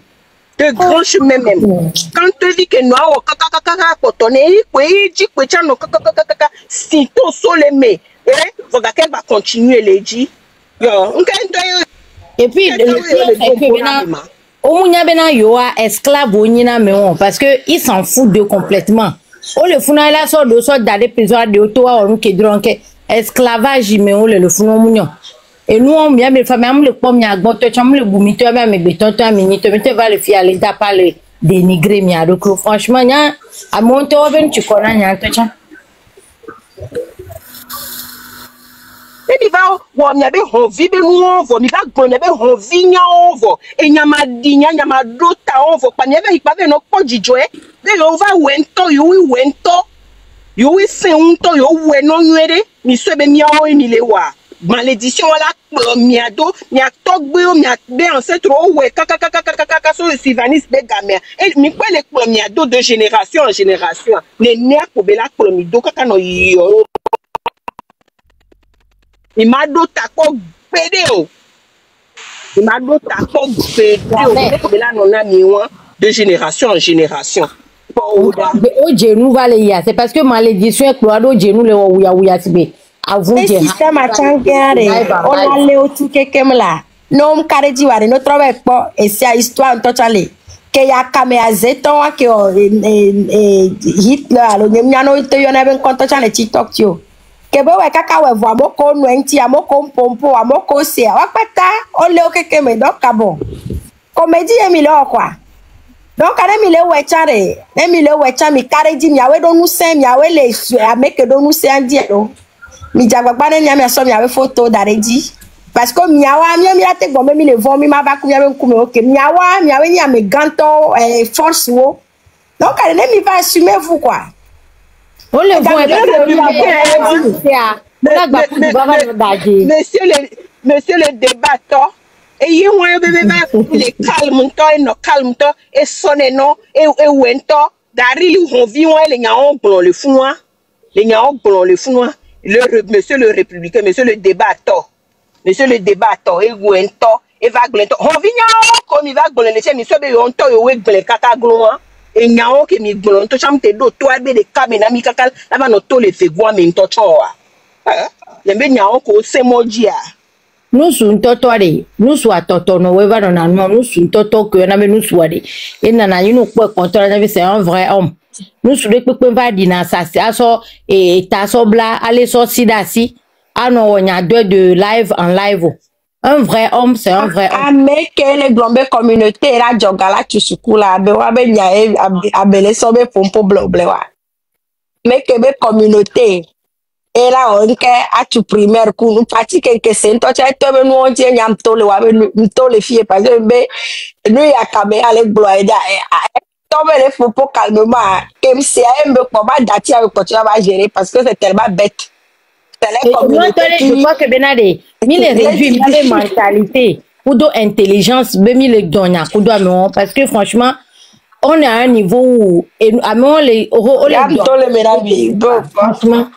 De grands chemins même. Quand tu dis que nous avons si tout solemé, qu'elle va continuer les dire. Et puis, au Mouniabena Yoa, esclave au Nina Méon, parce qu'ils s'en foutent de complètement. Oh, le funala sort de sorte d'aller prison de Ottawa ou qui dronque. Esclavage mais on le font mignon et nous on bien mes femmes le pomme ya gbo to cham le bumi to ba me beton to amini to te va le fi aller da pas le dénigrer mi a donc franchement nya a monter au ben tu connais nya to cham et il va wo mi be ho vi be nu ovo mi ba gbon be ho vi nya ovo e nya ma di nya ma do ta ovo pa mi be ipa be no pojijo e be yo va wento yo wi wento yo wi se unto yo we no nwere mi so be mi o mi le wa malédiction wala miado mi atogbe o mi be ancêtre o we kaka so Sylvanus be gamer et mi pe le miado de génération en génération ne ne ko be la mido kaka no yo mi mado ta ko pede o mi mado ta ko pede o ko be la no na mi won de génération en génération. Au genou va les ya, c'est parce que malédiction est cloado genou le ouya tibe. Avou je. Système a changé. On a le outil kemla. Non kareji wari no trove po et c'est histoire totale. Que ya kame azeto wa ke Hitler alo nyano ito yo na ben konto chale TikTok tio. Que bo we kaka we vo amoko no enti amoko pompo amoko se wa pata o le o kekeme donc kabon. Comédie Emile quoi. Donc, quand il est mi kareji miawe do nous sen miawe le ameke do nous sen dielo. Mi jagba bana nya mi aso miawe photo dareji. Parce que miawa mi ate gbo mi le von mi ma ba ku miawe ku me ok miawa miawe nya me ganto force wo. Donc, quand mi va assumer vous quoi. On le voit Monsieur le débatteur. Et il y a calme et sonne non et wento dari on vit les gens le founois les gens le founois monsieur le républicain monsieur le débatteur et wento et va glento on vit comme il va glonner les monsieur be onto yo we gle kaka gloa et nyao ke mi glonto chamte do to be de kamena mi kaka la va no to le fegwa mi nto choa lembe nyao ko semodia. Nous sommes totoari, nous sommes toto no weva no na nous sommes toto que na me nous soiré. Et nana you no quoi contrôle na c'est un vrai homme. Nous sommes pe va dina ça aso et ta sobla aller so sidasi. Ah non, il y a deux de live en live. Un vrai homme, c'est un vrai homme. Ah, mais que les glombes communauté, là, Djogala, tu soukou là, abe nyae, abele sobe pompo bloble, wa. Mais que les communauté, et là, on a tu primaire, nous parti quelque chose, toi, tu as été nous, on tient yam tole, wa, tole filles, parce que, nous, y a camé à l'église, tombe les faux pour calmement, comme si elle me combat d'attirer avec quoi tu vas gérer, parce que c'est tellement bête. Je crois que Benade, il est réduit, il a des mentalités, ou d'intelligence, parce que franchement, on est à un niveau où, franchement,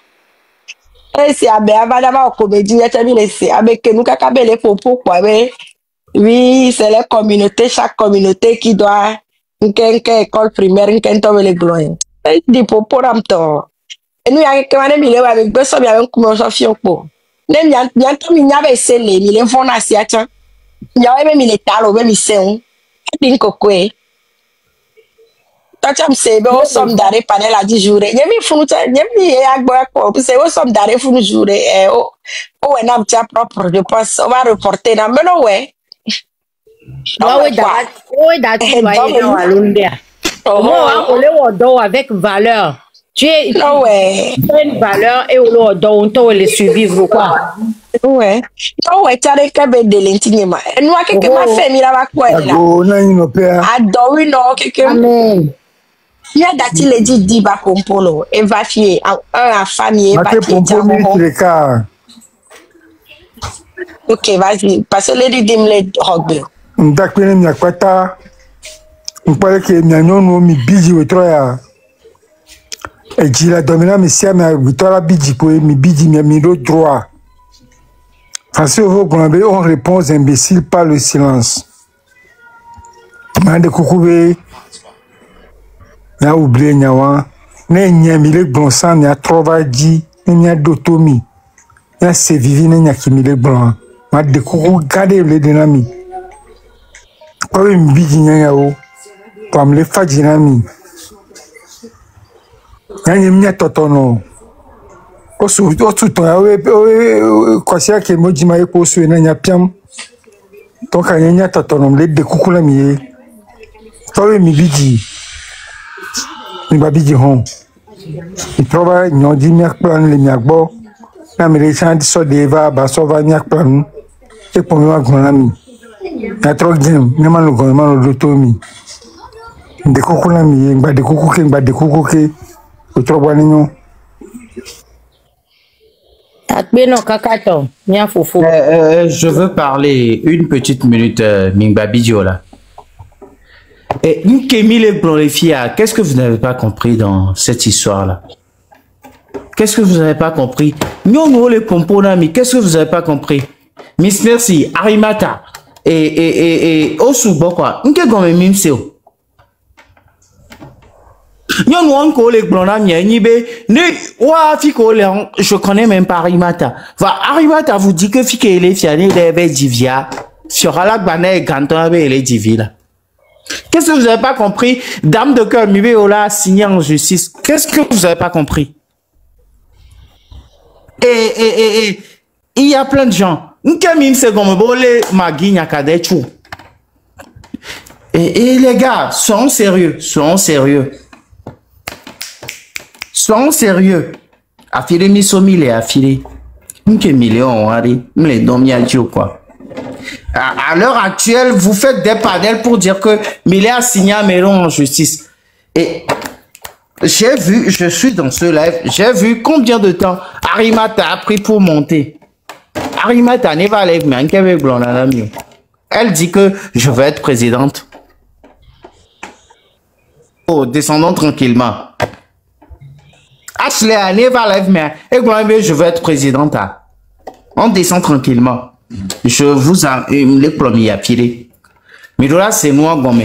c'est à Béavadama au comédie, avec nous, les faux pourquoi, oui, c'est la communauté, chaque communauté qui doit, une école primaire, une tombe les gloires. Des propos ramto. Et nous, il y a quelqu'un qui a avec besoin de un commercial pour. Nem bientôt, il y avait scellé, il est fond à siacha. Il y avait même les talos, même ils sont. Din kokwe. Toi, tu sais, on somme d'arrêt panel à 10 jours. Il y a mis fou, il y a mis à boire quoi. C'est on somme d'arrêt fou jour. Oh, un homme propre, je pense. On va reporter dans le ouais. Avec valeur. Tu es une valeur et on doit les survivre quoi. Ouais. Non, ouais, tu as des cabines de l'intignement. Et nous, quelqu'un m'a fait, il a quoi là? Adore, non, quelqu'un. Amen. Il y a d'ati les dit ba pompolo, et va fier, un famille, va fier. Ok, vas-y, parce que les dim les rugby. M'dakpene m'yakwata, m'pale ke m'yanyono mi biji wetroya. Et j'ai la dominante, mais si elle m'a la bidji pour me bidji, mais le droit. Parce que on répond aux imbéciles par le silence. Mais de coucoué, il a oublié, il y a mille blancs, il y a travaillé, il y a d'automi, il y a sévivi, il y a qui mille blancs. Mais de coucou, gardez les dynamiques. Quand me bidji, il y a pour me les faire dynamique. Nyanya totono osu to yawe kwasia ke mojima e posu na nyapiam to ka nyanya totono le de kukula mi to mi bidi mi babiji hon mi trova nyodi mi akplan le mi agbo na mi le chan so de va ba so va mi akplan e po mi wa gona mi na tro gem mi ma lo go ma lo to mi de kukula mi ngba de kukuke ngba de kukuke. Je veux parler une petite minute, Mingba Bidiola. Et Nkemile Glorifia, qu'est-ce que vous n'avez pas compris dans cette histoire-là? Qu'est-ce que vous n'avez pas compris? Nyongo les pomponami, qu'est-ce que vous n'avez pas compris? Miss Merci, Arimata et Osubo quoi? Nke gome mimseo. Je connais même pas Arimata. Arimata vous dit que Fike est fiané de Divia. Sur la banane Ganton est Divia. Qu'est-ce que vous n'avez pas compris? Dame de cœur, Mibeola signé en justice. Qu'est-ce que vous n'avez pas compris? Et il y a plein de gens. Et les gars, soyons sérieux, soyons sérieux. Soyons sérieux. Affilé misomi les affilé. M'ke million ari, m'les domiadio quoi. À l'heure actuelle, vous faites des panels pour dire que Milé a signé un Méron en justice. Et j'ai vu, je suis dans ce live, j'ai vu combien de temps Arimata a pris pour monter. Arimata n'est pas avec moi, elle dit que je veux être présidente. Oh, descendons tranquillement. Ashley, je veux être présidente. On descend tranquillement. Je vous en les premiers à filer. Mais là, c'est moi, gomme.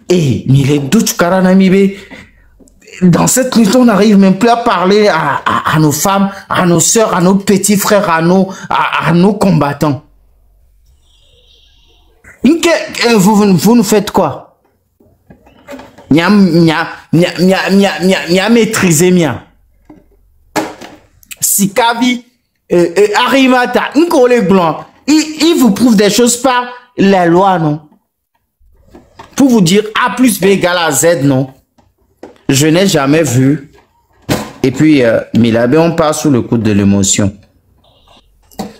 Eh, mais les doutes, dans cette lutte, on n'arrive même plus à parler à nos femmes, à nos sœurs, à nos petits frères, à nos combattants. Vous nous faites quoi? Nya maîtrisé mien. Sikavi, Arimata, Nkole Blanc, il vous prouve des choses par la loi, non? Pour vous dire A plus B égale à Z, non? Je n'ai jamais vu. Et puis, Milabé, on part sous le coup de l'émotion.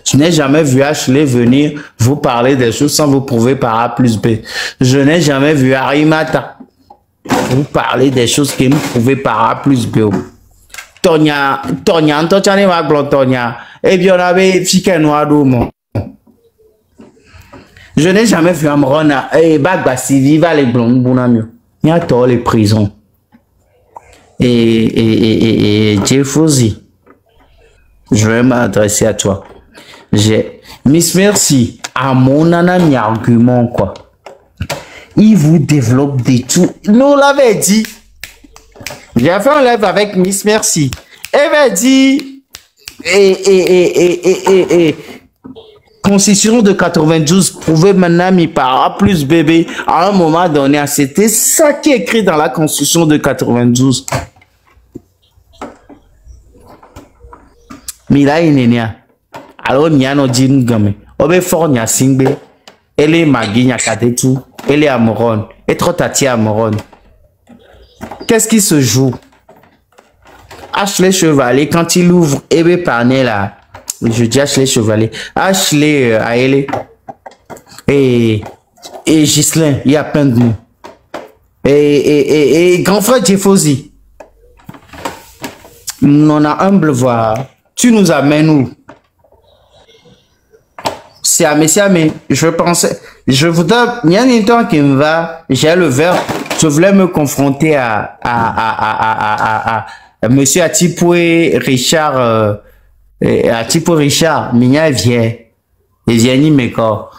Je n'ai jamais vu Ashley venir vous parler des choses sans vous prouver par A plus B. Je n'ai jamais vu Arimata vous parler des choses qui me prouvaient par A plus B. Tonya, Antoine Maglon, Tonya. Et bien, on avait Fiké Noadoumon. Je n'ai jamais vu Amrona et Bagbasi, viva les blondes, Bounamio. Il y a tort les prisons. Et Jeffozi, je vais m'adresser à toi. Miss Merci, à mon ami argument, quoi. Il vous développe des tout. Nous l'avait dit. J'ai fait un live avec Miss Merci. Elle m'a dit. Constitution de 92 prouvait maintenant mi par A plus bébé à un moment donné. C'était ça qui est écrit dans la Constitution de 92. Mila inenia. Alors nia no din game. Obe fort nia singbe. Elle est magi nia kadetu. Elle est amoron. Et trop tati amoron. Qu'est-ce qui se joue? Ashley Chevalier quand il ouvre Ebe Parnell là. Je dis Ashley Chevalier. Ashley Aélé. Et Ghislain, il y a plein de mots. Et grand frère Jeffozi. On a humble voix. Tu nous amènes où? C'est à mais je pensais. Je voudrais. Il y a un temps qui me va. J'ai le verre. Je voulais me confronter à Monsieur Atipoué Richard. À type Richard, Migna vient. Et vient ni mes corps.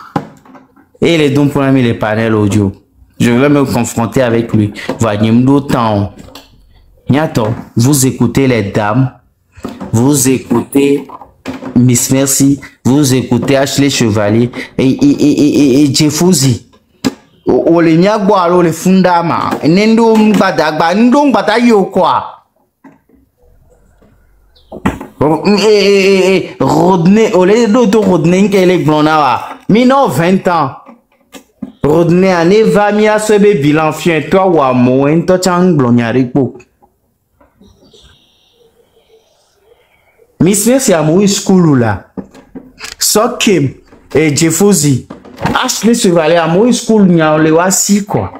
Et les dons pour les panels audio. Je vais me confronter avec lui. Voyez d'autant. Niato, vous écoutez les dames. Vous écoutez Miss Merci. Vous écoutez Ashley Chevalier. Et Jeffozi. Olenia Gualo le Fundama. Nendo Mbadagba. Nendo Mbadayo quoi. Rodney, olé d'auto Rodney qui est blondawa. Mino 20 ans. Rodney ane va mi a sebe bilan fien toi wa mo en to chang blonyari po. Miss Merci a mou school là. So Kim et Jeffozi. Ashley Chevalier a mou school nya le wa si quoi.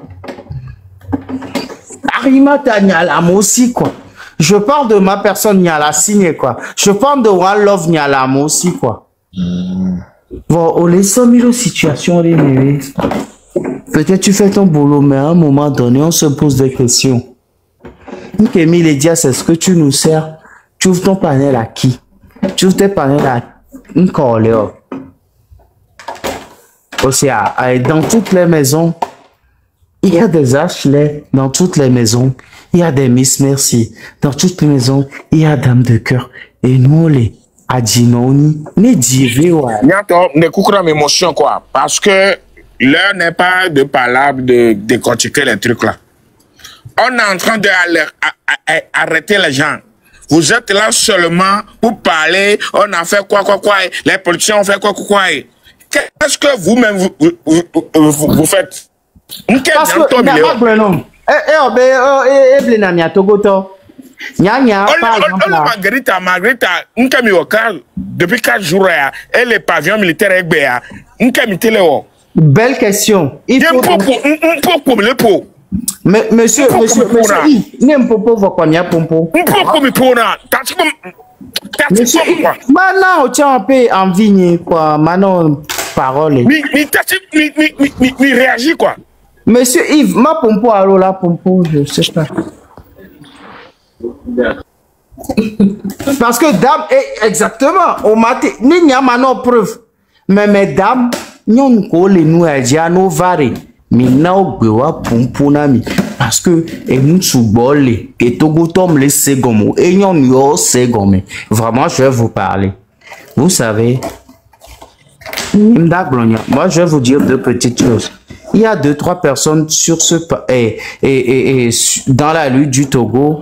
Arimata nya la mo si quoi. Je parle de ma personne, n'y a la signe quoi. Je parle de One Love, n'y a la moi aussi quoi. Bon, on les 100 000 situations, peut-être tu fais ton boulot, mais à un moment donné, on se pose des questions. Kémy les dia, c'est ce que tu nous sers. Tu ouvres ton panel à qui? Tu ouvres tes panels à une coléo. Aussi, dans toutes les maisons, il y a des Ashley dans toutes les maisons. Il y a des Miss Merci. Dans toutes les maisons, il y a Dame de cœur. Et nous, les Adinoni, ne divés, ouais. Ne coucou mes émotions, quoi. Parce que l'heure n'est pas de parler, de décortiquer les trucs là. On est en train d'arrêter les gens. Vous êtes là seulement pour parler. On a fait quoi. Les politiciens ont fait quoi. Qu'est-ce que vous-même vous faites? Parce que Margarita, depuis 4 jours, et les pavillons militaires, belle question. Il faut monsieur, n'aime pas voir quoi n'y a pompo. Monsieur, maintenant, on tient un peu en vigne, quoi. Maintenant, parole. Mais réagit, quoi. Monsieur Yves, ma pompo, alors la pompo, je sais pas. Parce que dame, exactement, on m'a dit, il n'y a pas de preuve. Mais mesdames, nous avons vari. Maintenant, on a pompo nami. Parce que, nous sommes et Togo tombe les segomo. Et nous avons segomé. Vraiment, je vais vous parler. Vous savez, moi, je vais vous dire deux petites choses. Il y a 2-3 personnes sur ce dans la lutte du Togo.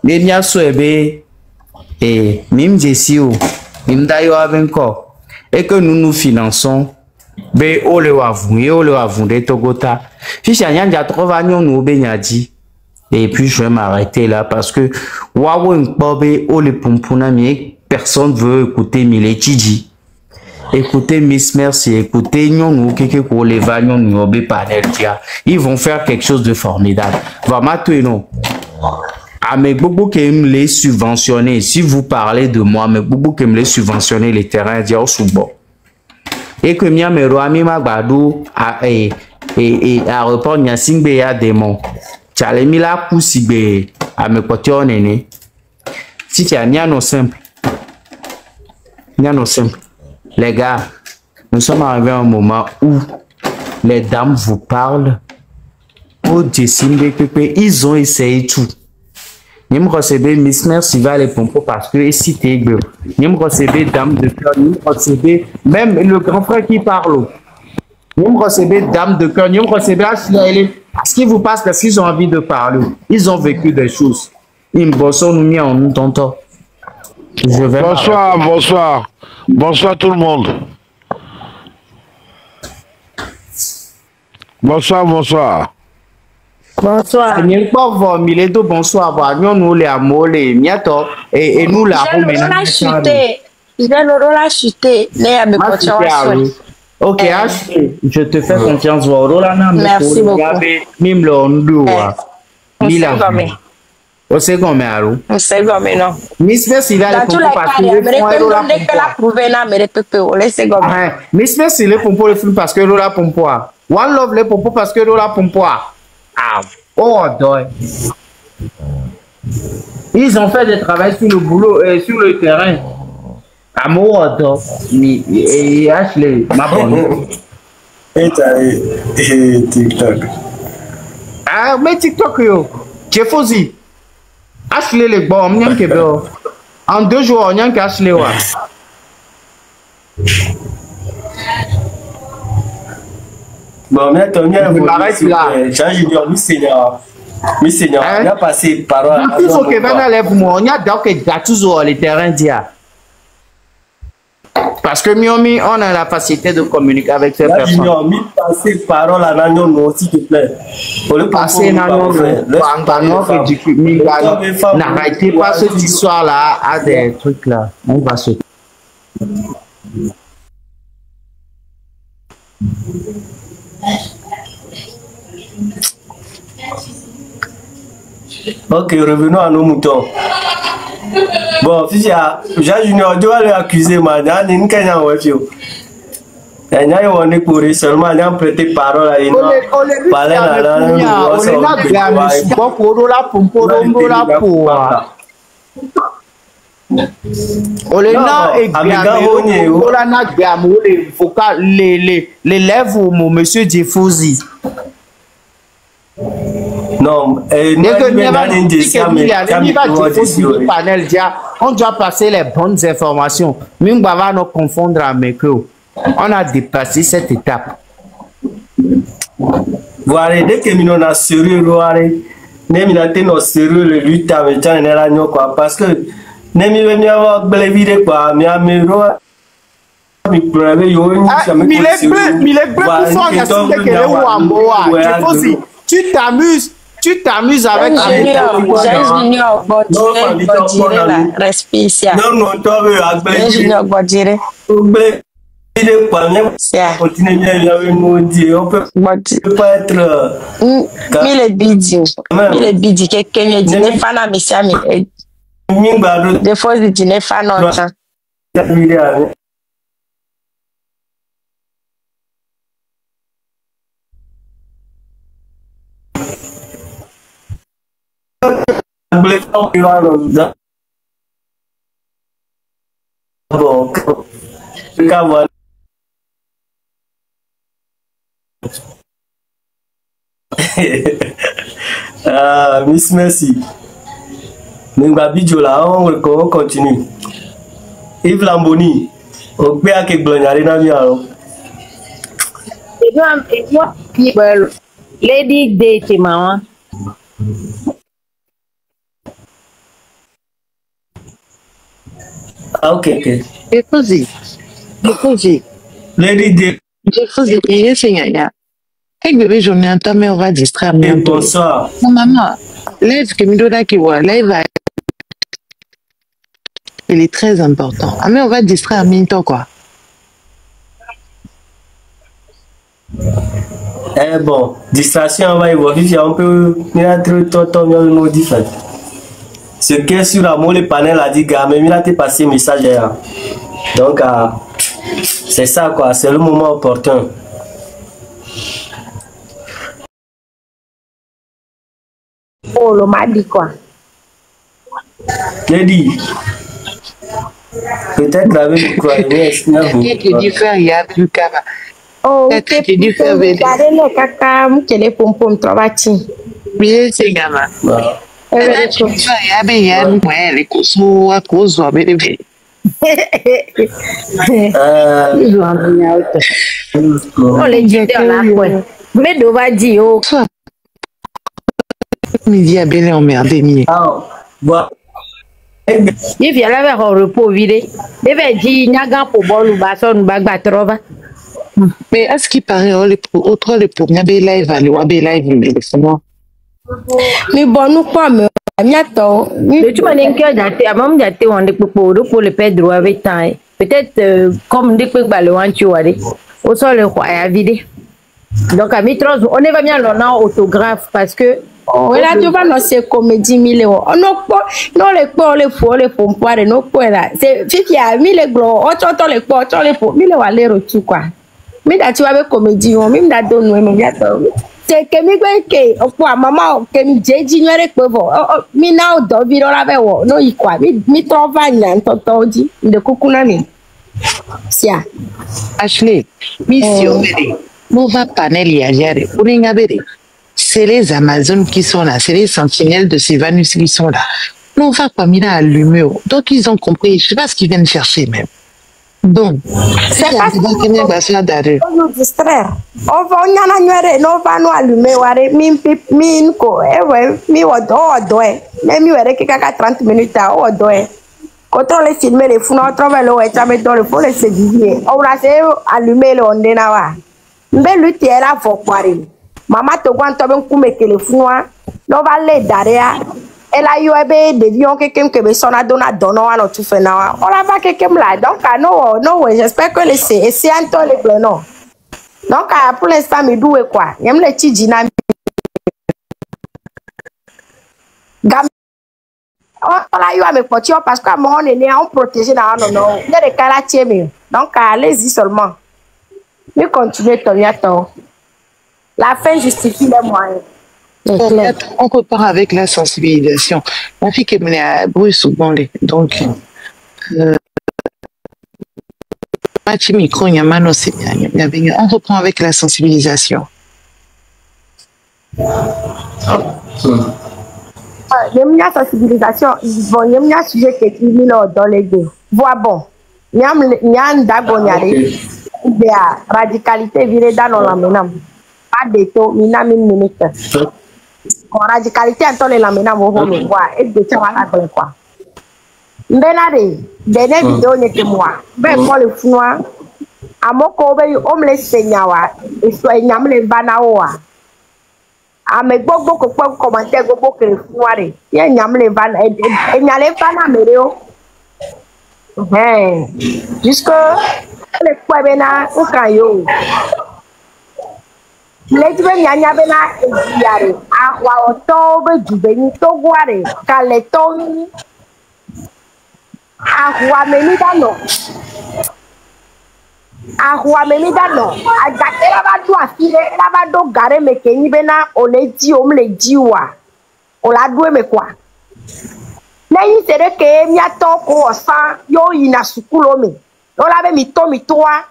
Les Niasouébé et même Jessio, même d'ailleurs avec encore, et que nous nous finançons, ben on le avoué de Togota. Si c'est un dia trop vagnon nous benyadi. Et puis je vais m'arrêter là parce que waouh bobe o le pompona mais personne veut écouter Mile Chiji. Écoutez Miss Merci, écoutez nous quelque pour les vagnon nous be panel dia. Ils vont faire quelque chose de formidable. Vraiment tout non. Ah, mais beaucoup qui aiment les subventionner. Si vous parlez de moi, mais beaucoup qui aiment les subventionner les terrains dia au sous-bord. Et que mia me roami magbadou à report nya singbe ya démon. Tchale mi la poussibe à me potion nene. Si tu as niano simple. Niano simple. Les gars, nous sommes arrivés à un moment où les dames vous parlent. Oh, ils ont essayé tout. Nous me recevez Miss Merci va les pompos parce que si t'es gueule. Nous me recevez dame de cœur. Nous me recevez même le grand frère qui parle. Nous me recevez dame de cœur. Nous me recevez ce qui vous passe parce qu'ils ont envie de parler. Ils ont vécu des choses. Ils me bossent nous mis en nous tonton. Bonsoir, bonsoir. Bonsoir tout le monde. Bonsoir, bonsoir. Bonsoir. Bonsoir. Nous les amolés, miato et nous la ok, je te fais confiance. Merci beaucoup. On sait comment alors. On sait comment non. Miss Merci va les pompo parce que Miss Merci les pompo le film parce que la pompo. One Love les pompo parce que la pompo. Ah, oh, ils ont fait des travail sur le boulot et sur le terrain. Amour, et Ashley, ma bonne. Et TikTok. Ah, mais TikTok, yo. Jeffozi. Ashley, les bons, m'yam que bon. En 2 jours, on y a qu'Ashley, wa. Bon, mais attends, on m'arrête là. Jean-Junior, oui, Seigneur, on a passé parole. Il faut que Vanna lève moi, on y a donc toujours les terrains d'IA. Parce que Miomi, on a la facilité de communiquer avec ces personnes. Junior, passer parole à Nagnon, s'il te plaît. Passer Nagnon, n'arrêtez pas cette histoire-là à des trucs là. On va se... Ok, revenons à nos moutons. Bon, si Jean Junior doit l'accuser, madame, il n'y a rien à faire. Il n'y a rien à faire seulement, il y a prêté parole à une parler à la langue. les lèvres, mon monsieur Jeffozi. Non, on doit passer les bonnes informations. Nous va nous confondre avec eux. On a dépassé cette étape. Voilà, dès que nous sommes sérieux, nous sommes sérieux, le lutte avec nous, parce que nous avons tu t'amuses avec Junior Bodire la respire. Non, toi, Junior Bodire. On peut pas être. Mille bidi, quelqu'un me dit, ne fana messiami. Des fois, je dis, ne fana. Miss Merci. On continue. Yves Lamboni, au père qui blonde, Lady Day, maman. Ah, ok, ok. Jeffosy. Lady Jeffosy, il c'est Yaya. Avec bébé, j'en ai un temps, mais on va distraire. Bonsoir. Non, maman, lève que Midola qui voit, lève. Il est très important. Ah, mais on va distraire un minute, quoi. Eh bon, distraction, on va y voir. On peut nous différents. Ce qui est sur la mots, le panel a dit, gars, mais il a été passé message hier. Donc, c'est ça, quoi. C'est le moment opportun. Oh, le m'a dit quoi? J'ai dit. Peut-être avec quoi. Peut-être dû faire, il y a plus qu'à. Oh, peut-être dû faire. Regardez le caca, qui est pom pom, travati. Oui, c'est gamin. Il y a les cousous à cause de bébé. On les dit dans la quoi. Mais d'où dire, oh. Midi à Bélé emmerdé. Il vient là vers un repos vidé. Il va dire, il y a un gars pour boire ou basson ou bagba trova. Mais est-ce qu'il paraît autre les pour Nabé live, aller ou Abé live, mais bon, nous pas me. De toute manière, on est pour le perdre avec temps. Peut-être comme des peu baloin, tu vois, au sol le roi à vider. Donc à Mitros, on est bien l'honneur autographe parce que voilà, tu vas dans ces comédies 1000 €. On non les pots, les faux, les pompoirs, et nos points là. C'est fifi à 1000 €, autant les pots, autant les pots, 1000 € aller-retour quoi. Mais là tu vas avec comédie, même là donne nous, mais c'est que mi que quoi maman que mi jeji nyere pe vo mi na do bi ro la be wo no ikwa mi to va nya ntoto di de kukuna ni sia Ashley mission bere no va panel ya jare uninga bere c'est les Amazones qui sont là, c'est les sentinelles de Sylvanus qui sont là. Non, on va pas mis là allumer. Donc ils ont compris, je sais pas ce qu'ils viennent chercher même. Bon, c'est pas nous distraire. On va on va nous allumer min ko mi odo même mi were ki kaka 30 minutes à odo quand on les filmer les fous on travaille le jamais dans le faut les séduire on va se allumer le onde na wa mbe luti era fo kwari mama to gwan to ben kume téléphone no va le daria elle a eu des lions quelqu'un qui me sonne à donner donner à notre fait là on la va quelqu'un là donc non j'espère que c'est un temps les bleus non donc pour l'instant me doué quoi j'aime les petits dynamiques gam on la eu à mes petits parce qu'à mon on est né on protéger dans non il y a des caractères donc allez-y seulement mais continuez ton la fin justifie les moyens. On repart avec la sensibilisation. Ma fille qui est à Bruce ou bon donc on reprend avec la sensibilisation. Il y a sensibilisation, il y a un sujet qui est écrit dans les deux. Vois bon, il y a un dagoniari, il y a radicalité virée dans la menam. Pas de taux, minute. Radicalité en les lamena mo ho me wa e de chawa la quoi mbenade dene vidéo ne ke moi be ko le funwa amoko be o mle senyawa e so enyam le bana wa ame gbogbo ko po commentaire gbogbo ke le funwa re ye nyam le bana e nyale bana mere o jusque le po be na o kan yo les gens nyanya bena eziare ahwa oto be jubeni to guare kale to ahwa meni dano agate la ba do afile la ba do gare me kenyi bena oleji o mle jiwa o la do me kwa leyin sere ke mi ato ko osan yo ina sukulo mi o la be mi to wa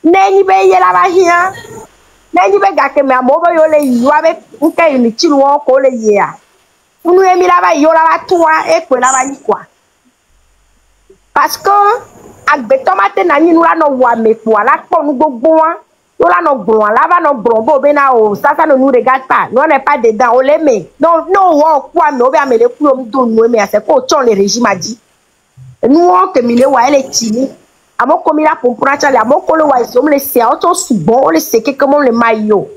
neni be ye la ba hia neni be gake me amobo yo le yiwa be nke ni chiru won ko le ye a unu emi la ba yo la ba tuwa e pe la ba yi kwa parce que agbe tomate na yin la no wa me po ala po nu gbogbo wa yo la no gbon la ba no gbon bo be na o sasa no nu regarde pas non n'est pas dedans o le me non wo kwa me o be amele ku o mi do nu me ase ko chon le régime a dit nous que mille wa elle est tini amo komi la pompona chale amo kolo wa isom le se auto subo le se ke comme le maillot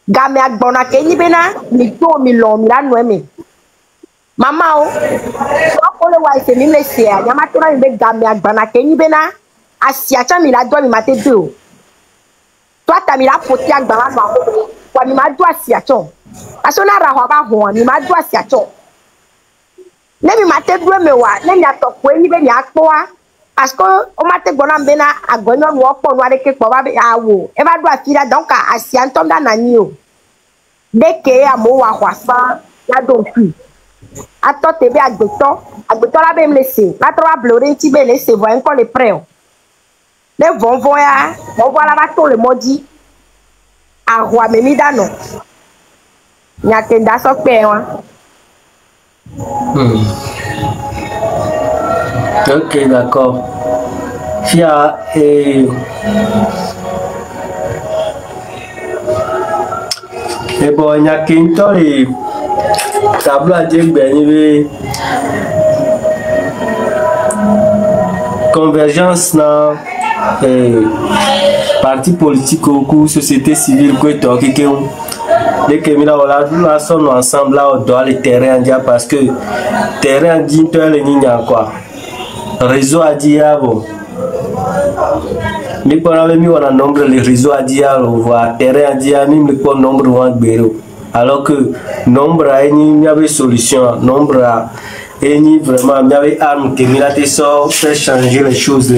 game agbona ke ni bena mi to mi lo mi la noemi mama o kolo wa ise mi le se nyama to na mi be game agbona ke ni bena asia cha mi la do mi mate de o toi ta mi la poti agbara no aho wa mi ma do asia cho aso na ra ho ba ho mi ma do asia cho le mi mate do me wa le mi atoko ni be ni apoa parce que o mate gbona mbena agonyo no opo no areke po ba awo e ba do afira donc asia ntom da nani o deke amo wa kwasa ya don pi ato tebe agbeto la be me laisser la trois blore ti be laisser voir encore les prêts le von voya on voit là ba to le modi a roi me mi dano nya tenda so pe wa Ok, d'accord. Fia et bon, il y a qu'un temps et tableau à dire ben convergence dans parti politique ou société civile que tu as qui dès que nous sommes ensemble là on doit le terrain dire parce que terrain dit toi le niña quoi réseau à dire bon mais pour avoir mis on a nombre les réseaux à dire on voit terrain à dire même le nombre de bureau alors que nombre a il y avait solution nombre a il vraiment il y avait arme que militaire sort faire changer les choses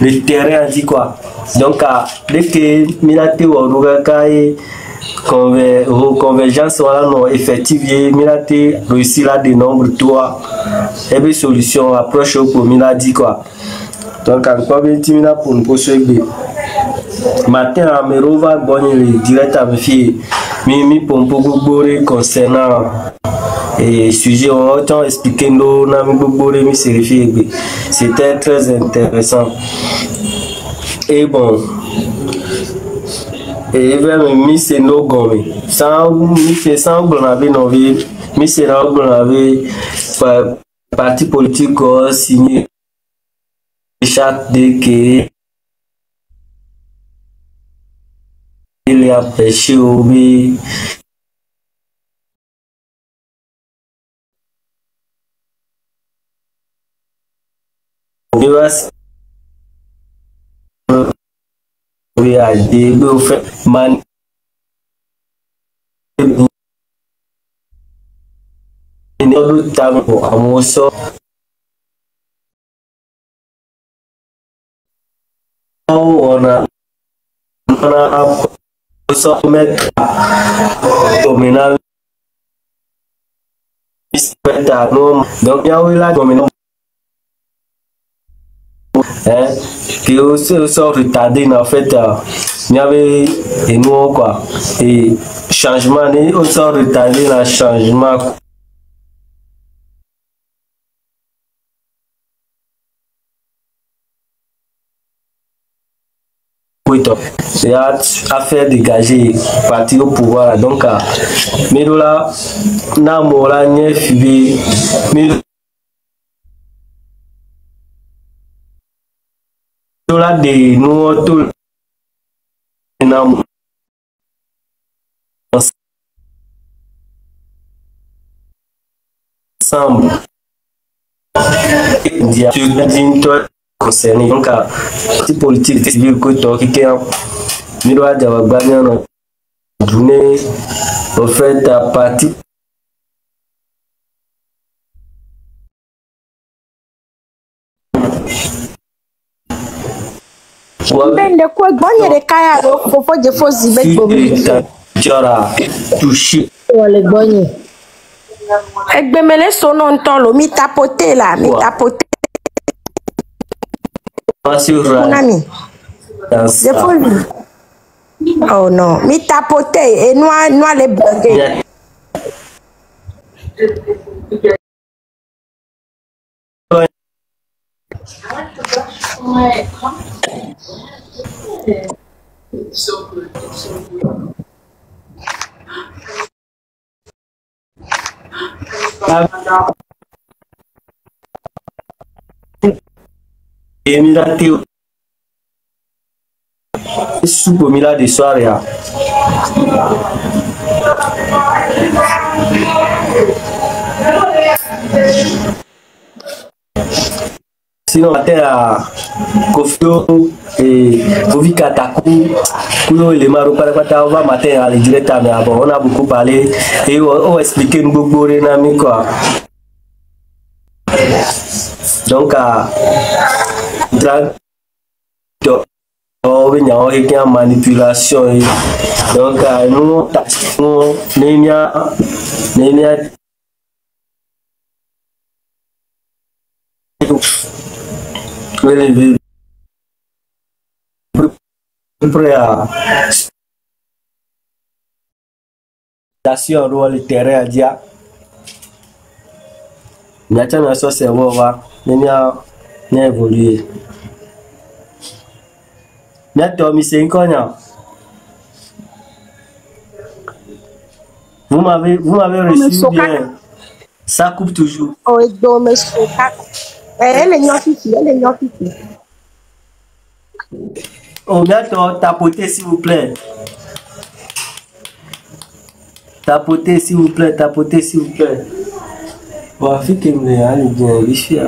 le terrain a dit quoi donc dès que militaire on regarde convergence voilà non effective militaire réussi là des nombres 3 et bien solution approche au premier dit quoi donc encore 20 minutes pour nous poursuivre matin à Merova bonne direct à me fier mi pompo gogore concernant et sujet on a autant expliqué nous na mi gogore mi serifier c'était très intéressant et bon et vraiment mi c'est no gomme sans mi fait sans blonave no vi mi c'est no blonave parti politique signé chaque de que il a pêché au bi we are the man in order to amoso ona so met dominal spectacle donc ya oui la dominal qui aussi sont retardés en fait il y avait et nous quoi et changement ils sont retardés dans le changement c'est à faire dégager parti au pouvoir donc mais là na mola nye fibi mais là de nous tout ensemble concerné donc parti politique civil que toi qui est mi doit d'avoir gagné en journée en fait à partir bende ko bonye de kaya do fofo je fo zibe bobi jara touché wole bonye egbemele sono ntolo mi tapoter là mi tapoter Nami. Oh non, mi tapoter et noir les bloquer. So good. So good. Emila Théo. Soupe Mila de soirée. Sinon, matin à Kofio et Ovi Katakou, Kouyo et les Marocains, on va matin à direct à Bon, on a beaucoup parlé et on va expliquer nous beaucoup de quoi. Donc, on va en manipulation. Donc, nous, prêt à station le terrain à dia. N'attend pas ça c'est bon va. N'a évolué. N'a dormi 5 ans. Vous m'avez reçu bien. Ça coupe toujours. Oh, elle est gentille, elle est gentille. Oh, bientôt, tapotez s'il vous plaît. Tapotez s'il vous plaît, tapotez s'il vous plaît. Bon, fille qui me l'a dit bien, ici.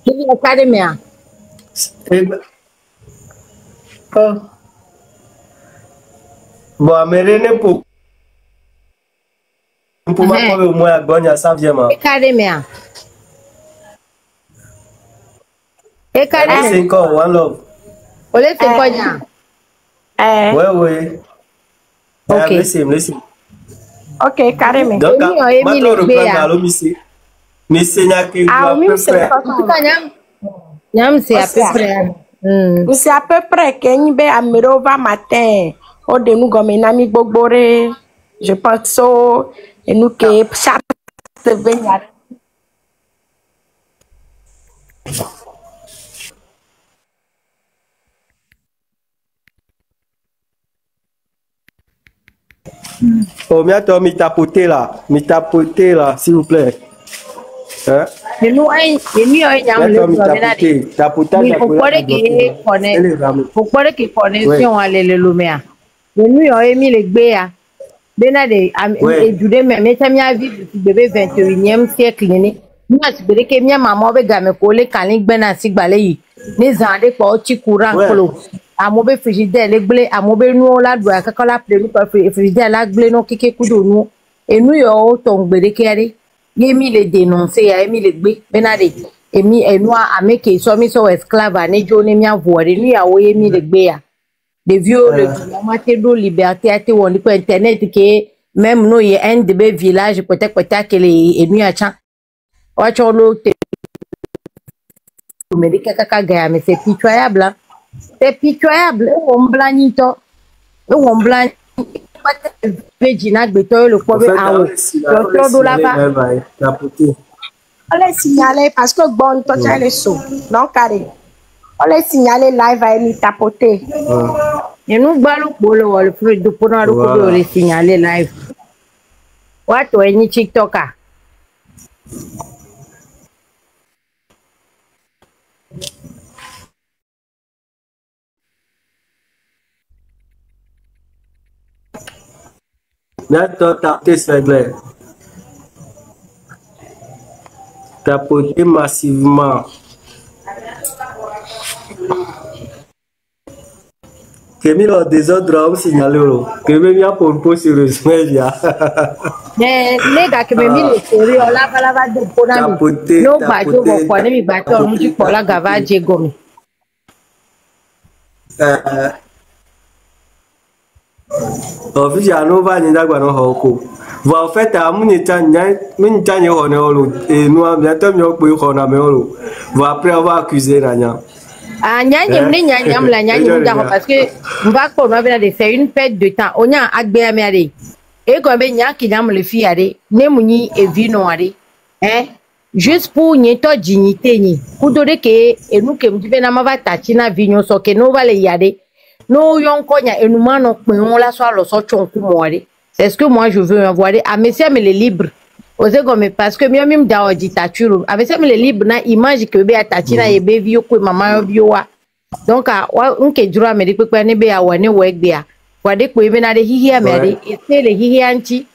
Il y a pas de mien. Bon, mais René pour moi au moins à Gonia ça vient ma. Academia. C'est encore one love. Olé c'est quoi ya? Ouais. OK. Listen. OK, carrément. Donc maintenant reprendre allô monsieur. Monsieur Nyaki à peu près. C'est à peu près. C'est à peu près qu'il y a à Mirova matin. Au de nous comme un ami Bogbore, je pense so et nous que ça se venir. Oh, bientôt, mi tapoter là, s'il vous plaît. Hein? Mais nous, Bena de étudier mais ça m'a vu bébé 21e siècle ni moi c'est que mia maman be game ko le kanling bena si gbale yi ni zande ko ti courant kolo amobe frigidaire le gble amobe nu la do akaka la ple nu pa frigidaire la gble no keke kudo nu enu yo ton gbede kere yemi le dénoncer ya yemi le gbe bena de emi enu ameke so mi so esclave ni jo ni mia voire nu ya wo yemi le gbe ya. Des vieux, le liberté a été on dit internet que même nous il y a un de mes villages peut-être que les nuits à chan. Watchons l'autre. Mais les caca gaya mais c'est pitoyable. C'est pitoyable. On blanito. On blanit. Vegina beto le problème à haut. Le de là-bas. On les signaler parce que bon toi tu as les sous. Non carré. On les signaler live à une tapoter. Et nous balou bolo le fruit du pona le les signaler live. What any TikToker? Tapoter massivement. Que mis le désordre signalé que même ya pour poser sur le média. Mais les gars que même les séries on la va de ponami. No bajo go pone mi bato mu ti pola gava je gomi. En fait, ya no va ni dagba no hoko. Va en fait a muni tanya on olo et nous a bientôt mi okpo ko na me olo. Va après avoir accusé Rania. Ah, nyanyem la nyanyem d'argent parce que on va qu'on va venir de faire une perte de temps. On a agbe améré. Et quand ben nya ki nyam le fi are, ne muni e vi no are. Juste pour ni to dignité ni. Pour donner que et nous que m'dibe na ma va tachi na vi nyo so que no va le yade. No yon ko nya enuma no pe on la so lo so chonku mo are. C'est ce que moi je veux envoyer. À monsieur mais les libres. Parce que même dans la dictature, avec ça mais les libres na image que be atati na ye be vieux ko maman vieux wa. Donc on ke droit mais pe pe ne be ya wane work there. Wade ko be na de hihia me de ese le hihianti.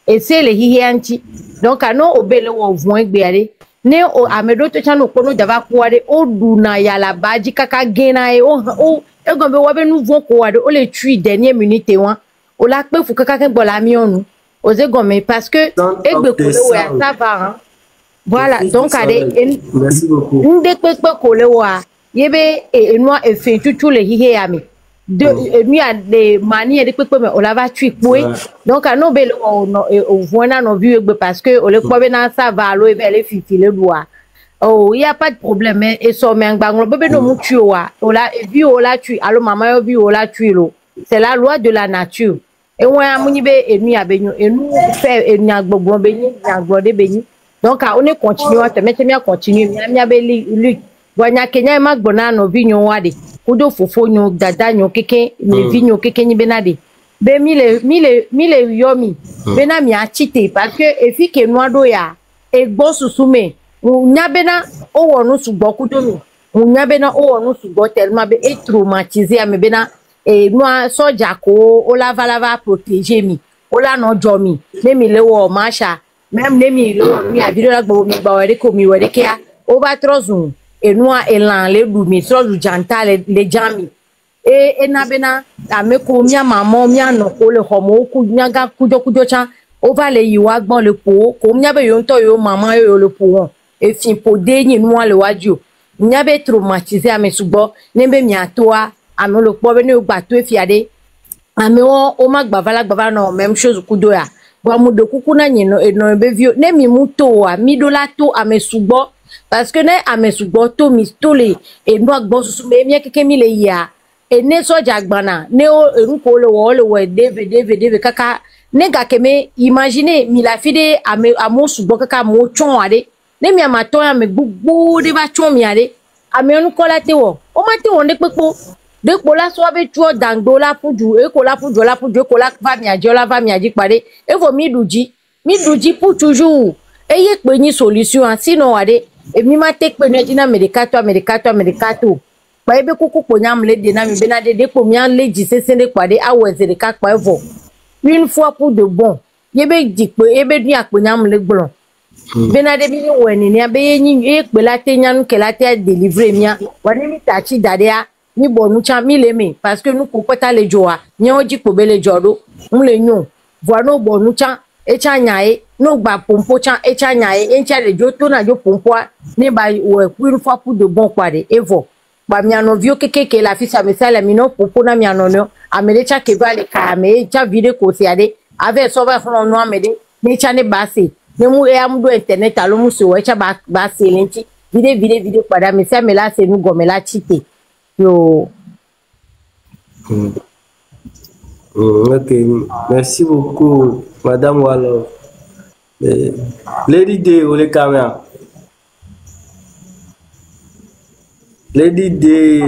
Ese le hihianti. Donc no obele wo voin gbe ale. Ne o amedo to chanu ko no java ko wade o du na ya la baji kaka gena e o e gombe wa be nou von ko wade o le tui dernière minute wan. O la pe fu kaka ken bola mi onu. Ose gomme parce que egbe kole wa ça va hein. Voilà donc allez merci beaucoup ndé pepe kole wa yebe e noa e fin tutu le hihe yami de mi a de mani de pepe me o la va tui poué donc no be le o voina no vu egbe parce que o le ko be na ça va lo e be le fifi le doigt. Oh, il y a pas de problème et so me ngbango bebe no mu tui wa o la e vu o la tui allo maman yo vu o la tui lo. C'est la loi de la nature. Et on a mouni be enu abenyo enu fait enu agbogbo benyi agbode benyi donc on est continue on te mettre mi continue mi abe lui wanya kenya ma gbona no vinyo wade kudo fofo nyo dada nyo keke le vinyo keke ni benade be mile yomi bena mi achite parce que efi ke noado ya egbo susume nya bena o wonu sugbo kudo mi nya bena o wonu sugbo tellement be et traumatisé ame bena et moi soja ko o la va protéger mi o la no jomi ne mi le wo masha même ne mi le mi aviro la gbo mi ba were ko mi were kia o ba trozun et moi elan le du mi trozu janta le jami e na bena ame ko mi mama mi ano ko le homo ku nyaga kujo cha o va le yiwa gbon le po ko mi abe yo nto yo mama yo le po won e fin po de yin no le waju mi abe traumatisé ame sugbo ne be mi atoa ame le po be ne gba to efiade ame o ma gba no même chose kudo ya bo mu de kuku na yin no be vio ne mi mu to a mi do la to ame sugbo parce que ne ame sugbo to mi to le e no agbo susu me mi keke mi le ya e ne soja gbana ne o eru ko le wo dv kaka ne ga keme imaginer mi la fide ame amo sugbo kaka mo chon ade ne mi amato ya me gbugbu de ba chon mi ade ame onu ko la te wo o ma te wo ne pepo de ko la so be tuo dangbo la puju e ko la puju e ko la va mi aji pare e fo mi duji pour toujours e ye pe ni solution sinon ade e mi ma te pe ni dina medicato pa ebe kuku ko nyam le de na mi bena de ko mi an le ji sesen de pade aweze de ka pa evo une fois pour de bon yebe di pe ebe ni apo nyam le gbon bena de bi ni weni ni abe yin e pe la te nyanu ke la te délivrer mia wani mi ta chi dade a ni bonu cha mi le mi parce que nous ko peta le joa ni o ji po be le jodo un le nyun vono bonu cha e cha nyae no gba pompo cha e cha nyae e cha le jo to na jo pompo ni ba we une fois pour de bon pade evo ba mi ano vio keke la fisa me sala mi no popo na mi ano no amele cha ke vale ka me cha vide ko si ade ave so ba fun no amede ni cha ne base ni mu e am do internet alo mu so we cha ba se lenti vide pada me sa me la se nu go me la chite yo ok merci beaucoup madame Walo Lady D ou les caméras Lady D,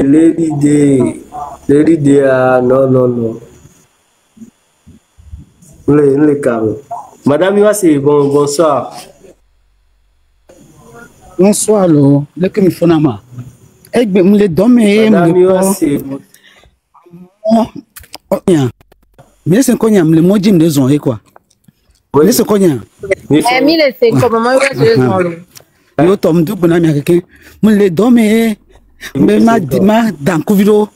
ah, non. Les câbles. Madame Iwasi, bonsoir. Bonsoir, le que me fonama. Egbe me le domme. Madame Iwasi. Mais c'est qu'on y a le mot d'im de zon et quoi. Mais c'est qu'on y a. Mais c'est comme moi, yo tom du bona mi akeke me le domme. Mais ma dans Covid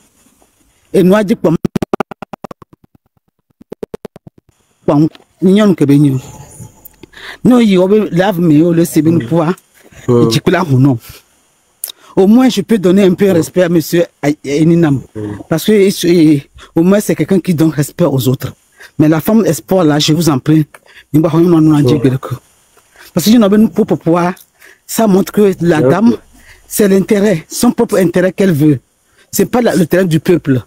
et noa di pom nyon ke benyo no yi obe lave me o le sebe nous pouvoir et tu là non au moins je peux donner un peu de respect à monsieur Eninam parce que au moins c'est quelqu'un qui donne respect aux autres mais la femme espoir là je vous en prie ni ba hono no anje geleko parce que je n'avais pas pour pouvoir ça montre que la dame c'est l'intérêt, son propre intérêt qu'elle veut. C'est pas le terrain du peuple.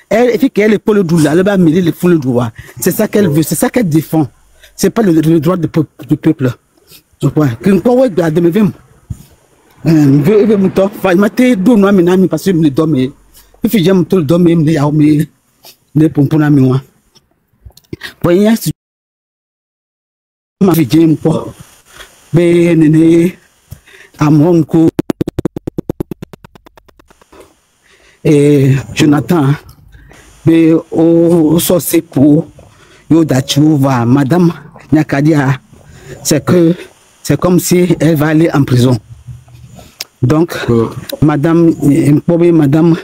Elle, fait qu'elle est pour le droit, elle va mêler les fonds le droit. C'est ça qu'elle veut, c'est ça qu'elle défend. C'est pas le droit du peuple. Je crois. Qu'une fois, ouais, de me vim. Je vais me faire, il m'a été deux noix, mais parce que je me dorme. Il faut que j'aime tout le dorme, mais il y a des pompons à moi. ma vie pour nene amonko et Jonathan be o sorcier pour yo va madame Nyakadia, c'est comme si elle va aller en prison. Donc madame madame